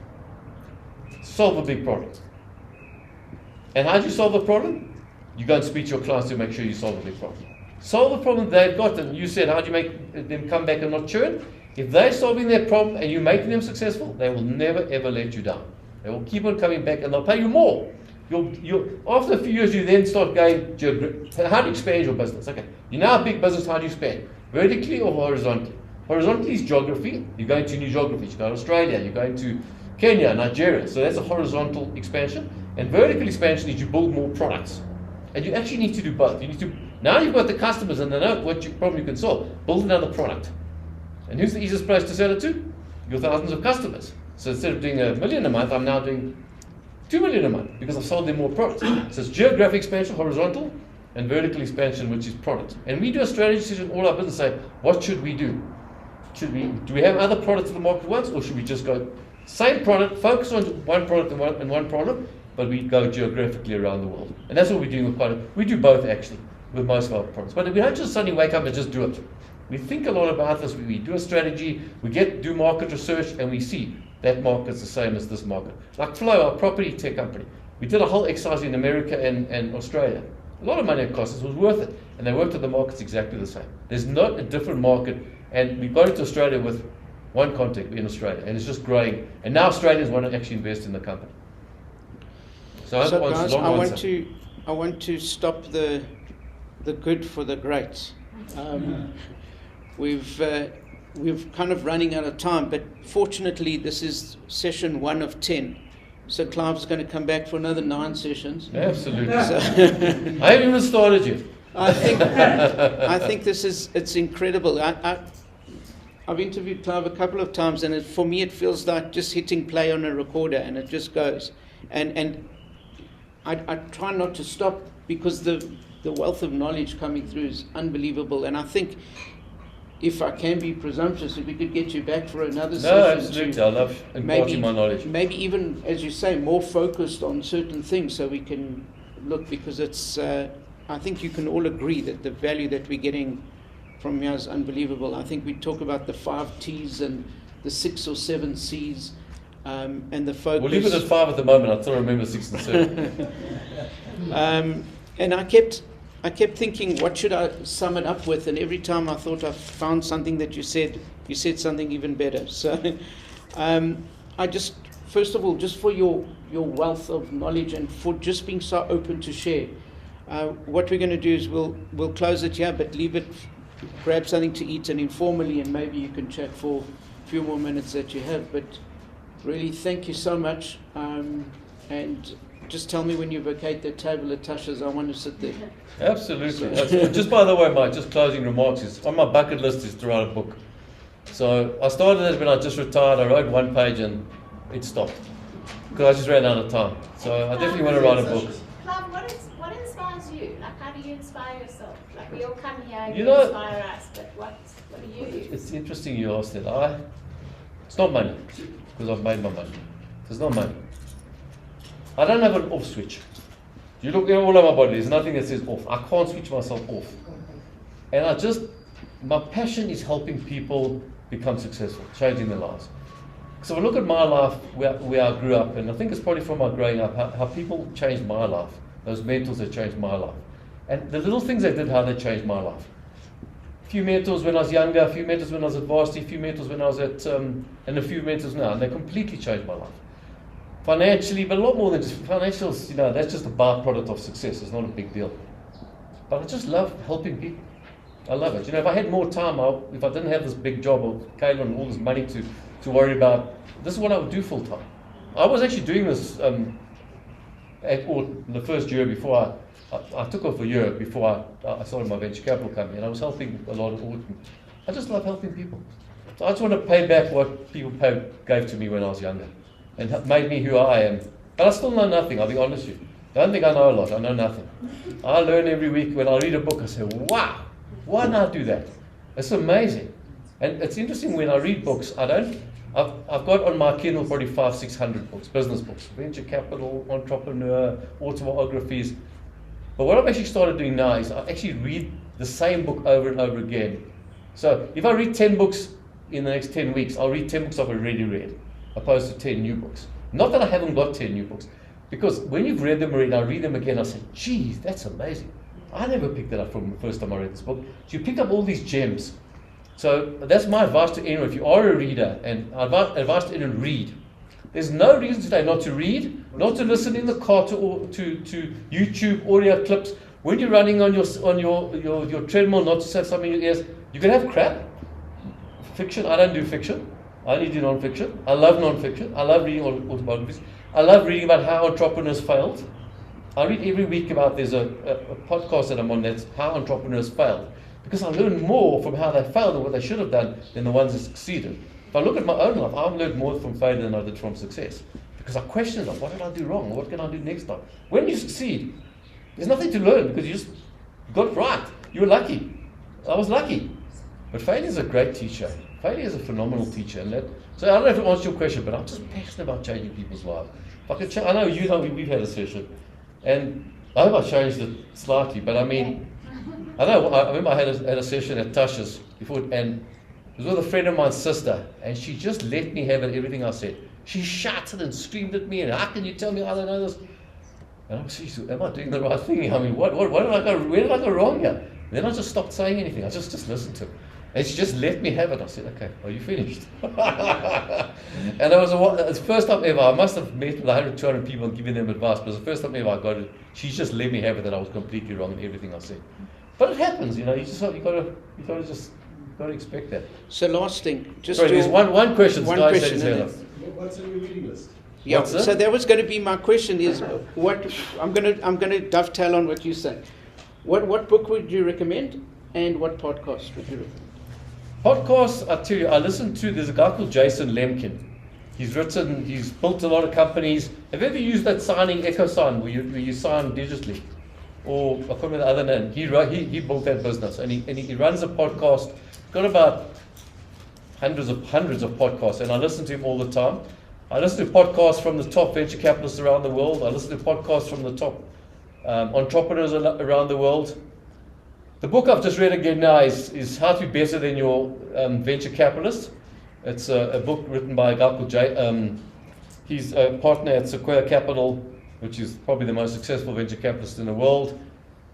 solve a big problem. And how do you solve the problem? You go and speak to your clients to make sure you solve a big problem. Solve the problem they've got, and you said, how do you make them come back and not churn? If they're solving their problem and you're making them successful, they will never ever let you down. They will keep on coming back and they'll pay you more. After a few years, you then start going, how do you expand your business? Okay, you're now a big business, how do you expand? Vertically or horizontally? Horizontally is geography. You're going to new geographies. You go to Australia, you're going to Kenya, Nigeria. So that's a horizontal expansion. And vertical expansion is you build more products. And you actually need to do both. You need to, now you've got the customers and they know what problem you can solve. Build another product. And who's the easiest place to sell it to? Your thousands of customers. So instead of doing $1 million a month, I'm now doing $2 million a month because I've sold them more products. So it's geographic expansion, horizontal, and vertical expansion, which is product. And we do a strategy session in all our business, say, what should we do? Do we have other products in the market once, or should we just go same product, focus on one product and one problem, but we go geographically around the world? And that's what we're doing with we do both actually with most of our products. But we don't just suddenly wake up and just do it. We think a lot about this. We do a strategy, we do market research, and we see that market's the same as this market. Like Flow, our property tech company, we did a whole exercise in America and Australia. A lot of money it cost us, it was worth it. And they worked at the markets exactly the same. There's not a different market. And we got into Australia with one contact in Australia, and it's just growing. And now Australians want to actually invest in the company. So guys, I want to stop the good for the great. We've kind of running out of time, but fortunately this is session 1 of 10. So Clive's going to come back for another 9 sessions. Absolutely. So I haven't even started yet. I think it's incredible. I've interviewed Clive a couple of times, and for me it feels like just hitting play on a recorder, and it just goes. And I try not to stop because the wealth of knowledge coming through is unbelievable. And I think, if I can be presumptuous, if we could get you back for another session. No, absolutely. I love imparting my knowledge. Maybe even, as you say, more focused on certain things so we can look, because it's, I think you can all agree that the value that we're getting from here is unbelievable. I think we talk about the 5 T's and the 6 or 7 C's and the focus. We'll leave it at 5 at the moment. I still remember 6 and 7. And I kept thinking, what should I sum it up with? And every time I thought I found something that you said something even better. So I just, first of all, just for your wealth of knowledge and for just being so open to share, what we're going to do is we'll close it here, but leave it, grab something to eat and informally, and maybe you can chat for a few more minutes that you have. But really, thank you so much. And just tell me when you vacate that table at Tasha's. I want to sit there. Absolutely. Just by the way, Mike, just closing remarks is on my bucket list is to write a book. So I started it when I just retired. I wrote 1 page and it stopped because I just ran out of time. So I definitely want to write a book. Clive, what inspires you? Like, how do you inspire yourself? Like, we all come here and you inspire us, but what do you? It's interesting you asked that. It's not money, because I've made my money. It's not money. I don't have an off switch. You look at all of my body, there's nothing that says off. I can't switch myself off. And my passion is helping people become successful, changing their lives. So I look at my life, where I grew up, and I think it's probably from my growing up, how people changed my life, those mentors that changed my life. And the little things they did, how they changed my life. A few mentors when I was younger, a few mentors when I was at varsity, a few mentors when I was at, and a few mentors now, and they completely changed my life. Financially, but a lot more than just financials, that's just a byproduct of success. It's not a big deal. But I just love helping people. I love it. If I had more time, if I didn't have this big job of Kayla and all this money to worry about, this is what I would do full time. I was actually doing this the first year before I took off a year before I started my venture capital company, and I was helping a lot of I just love helping people. So I just want to pay back what people gave to me when I was younger and made me who I am. But I still know nothing, I'll be honest with you. Don't think I know a lot, I know nothing. I learn every week. When I read a book, I say, wow, why didn't I do that? It's amazing. And it's interesting when I read books, I've got on my Kindle probably 500-600 books, business books, venture capital, entrepreneur, autobiographies. But what I've actually started doing now is I actually read the same book over and over again. So if I read 10 books in the next 10 weeks, I'll read 10 books I've already read, opposed to 10 new books. Not that I haven't got 10 new books, because when you've read them already, I read them again, I say, geez, that's amazing. I never picked that up from the first time I read this book. So you pick up all these gems. So that's my advice to anyone. If you are a reader, and advice to anyone, read. There's no reason today not to read, not to listen in the car to YouTube audio clips. When you're running on your treadmill, not to have something in your ears. You can have crap. Fiction, I don't do fiction. I only do non-fiction. I love non-fiction. I love reading autobiographies. I love reading about how entrepreneurs failed. I read every week about, there's a podcast that I'm on that's how entrepreneurs failed. Because I learn more from how they failed and what they should have done than the ones that succeeded. If I look at my own life, I've learned more from failure than I did from success. Because I question them, what did I do wrong? What can I do next time? When you succeed, there's nothing to learn because you just got it right. You were lucky. I was lucky. But failure is a great teacher. Failure is a phenomenal teacher. So I don't know if it answers your question, but I'm just passionate about changing people's lives. If I could I know you know we've had a session, and I hope I changed it slightly, but I mean, I remember I had a session at Tasha's before, and it was with a friend of mine's sister, and she just let me have everything I said. She shouted and screamed at me, and how can you tell me I don't know this? And I'm thinking, am I doing the right thing? I mean, where did I go wrong here? Then I just stopped saying anything. I just listened to her. And she just let me have it. I said, okay, are you finished? And it was the first time ever. I must have met with 100, 200 people and given them advice, but it was the first time ever I got it. She just let me have it that I was completely wrong in everything I said. But it happens, you know. You gotta expect that. So last thing, just sorry, there's one question. One question. What's on your reading list? Yeah. So that was going to be my question. Is what I'm going to dovetail on what you said. What book would you recommend, and what podcast would you recommend? Podcasts, I tell you, I listen to. There's a guy called Jason Lemkin. He's built a lot of companies. Have you ever used that signing EchoSign where you sign digitally? Or I can't remember the other name. He built that business, and he runs a podcast. Got about hundreds of podcasts, and I listen to him all the time. I listen to podcasts from the top venture capitalists around the world. I listen to podcasts from the top entrepreneurs around the world. The book I've just read again now is How to Be Better Than Your Venture Capitalist. It's a book written by a guy called Jay. He's a partner at Sequoia Capital, which is probably the most successful venture capitalist in the world.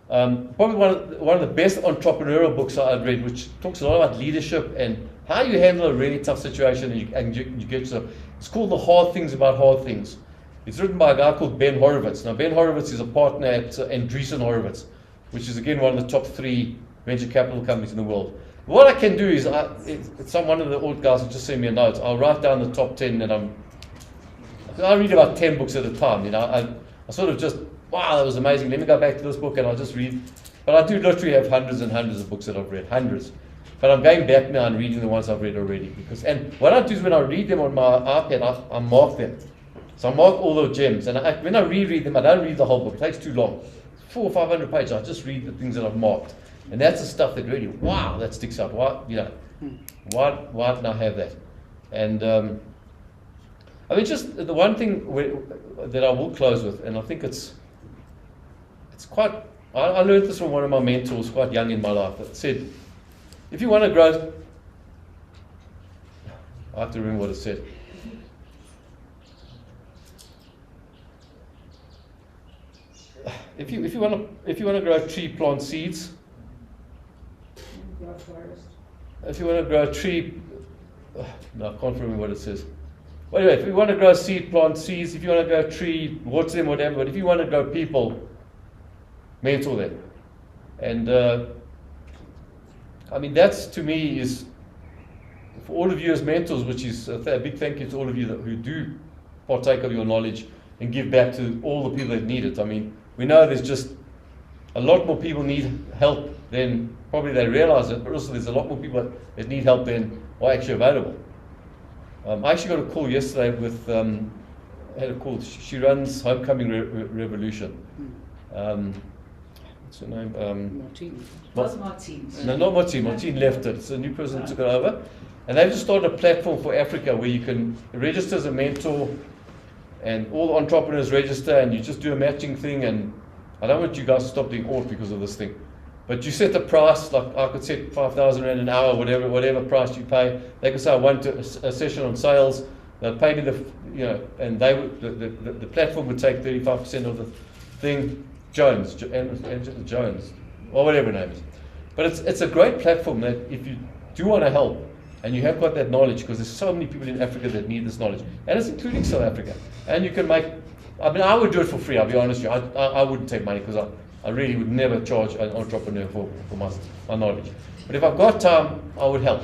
Probably one of the best entrepreneurial books I've read, which talks a lot about leadership and how you handle a really tough situation and you get yourself. It's called The Hard Things About Hard Things. It's written by a guy called Ben Horowitz. Now, Ben Horowitz is a partner at Andreessen Horowitz, which is again one of the top 3 venture capital companies in the world. What I can do is, one of the old guys will just send me a note. I'll write down the top 10 that I read about 10 books at a time. You know, I sort of just, wow, that was amazing. Let me go back to this book and I'll just read. But I do literally have hundreds and hundreds of books that I've read, hundreds. But I'm going back now and reading the ones I've read already. And what I do is when I read them on my iPad, I mark them. So I mark all the gems. And when I reread them, I don't read the whole book. It takes too long. 400 or 500 pages. I just read the things that I've marked. And that's the stuff that really, wow, that sticks out. Why didn't I have that? And I mean, just the one thing that I will close with, and I think it's quite, I learned this from one of my mentors quite young in my life, that said, if you want to grow, I have to remember what it said. If you want to grow a tree, plant seeds. If you want to grow a tree, no, I can't remember what it says. Well, anyway, if you want to grow a seed, plant seeds. If you want to grow a tree, water them, whatever. But if you want to grow people, mentor them. And I mean, that's to me is, for all of you as mentors, which is a big thank you to all of you who do partake of your knowledge and give back to all the people that need it. I mean, we know there's just a lot more people need help than probably they realize it, but also there's a lot more people that need help than are actually available. I actually got a call yesterday with, had a call, she runs Homecoming Revolution. What's her name? Martine. It was Martine. No, not Martine. Martine left it. It's a new person that took it over. And they've just started a platform for Africa where you can register as a mentor and all the entrepreneurs register and you just do a matching thing. And I don't want you guys to stop doing ORT because of this thing. But you set the price, like I could set 5,000 Rand an hour, whatever price you pay. They could say I want a session on sales. They'll pay me and they would, the platform would take 35% of the thing. Jones, or whatever her name is. But it's a great platform that if you do want to help and you have got that knowledge, because there's so many people in Africa that need this knowledge, and it's including South Africa. And you can make, I would do it for free, I'll be honest with you. I wouldn't take money because I really would never charge an entrepreneur for my knowledge. But if I've got time, I would help.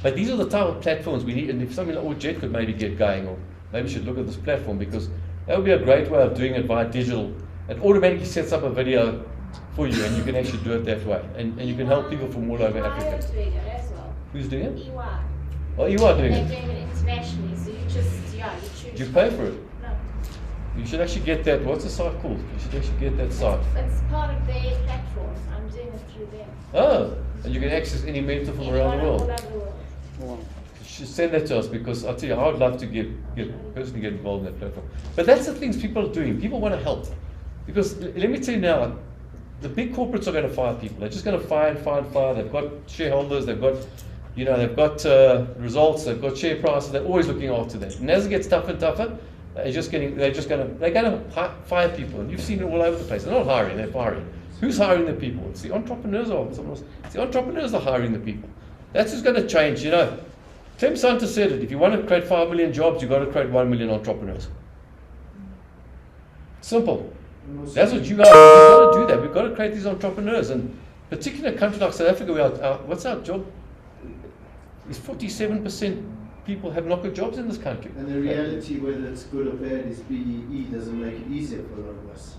But these are the type of platforms we need, and if something like ORTJET could maybe get going, or maybe we should look at this platform, because that would be a great way of doing it via digital. It automatically sets up a video for you, and you can actually do it that way. And you can help people from all over Africa. EY is doing it as well. Who's doing it? EY. Oh, you are doing They're it. doing it internationally, so you just, you choose. Do you pay for it? No. You should actually get that. What's the site called? You should actually get that site. It's part of their platform. I'm doing it through them. Oh, and you can access any mentor from around the All world. over the world. Wow. You should send that to us, because I'll tell you, I would love to personally get involved in that platform. But that's the things people are doing. People want to help. Because let me tell you now, the big corporates are going to fire people. They're just going to fire. They've got shareholders, they've got results, they've got share prices, they're always looking after that. And as it gets tougher and tougher, they're going to fire people. And you've seen it all over the place. They're not hiring, they're firing. Who's hiring the people? It's the entrepreneurs or someone else. It's the entrepreneurs are hiring the people. That's what's going to change, Clem Santa said it, if you want to create 5 million jobs, you've got to create 1 million entrepreneurs. Simple. That's what you've got to do that. We've got to create these entrepreneurs. And particularly in a country like South Africa, what's our job? Is 47% people have not got jobs in this country. And the reality, whether it's good or bad, is BEE doesn't make it easier for a lot of us.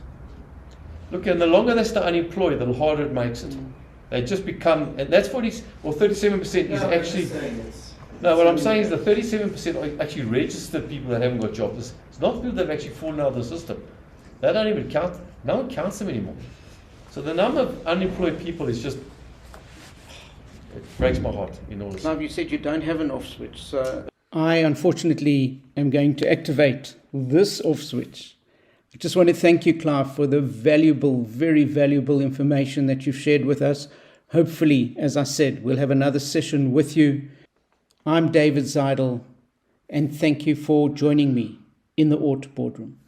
Look, and the longer they stay unemployed, the harder it makes it. They just become, and that's 37% is actually. No, what I'm saying is the 37% are actually registered people that haven't got jobs. It's not people that have actually fallen out of the system. They don't even count. No one counts them anymore. So the number of unemployed people is just, it breaks my heart in all this. Clive, you said you don't have an off switch, so I unfortunately am going to activate this off switch. I just want to thank you, Clive, for the valuable, very valuable information that you've shared with us. Hopefully, as I said, we'll have another session with you. I'm David Zidel, and thank you for joining me in the ORT Boardroom.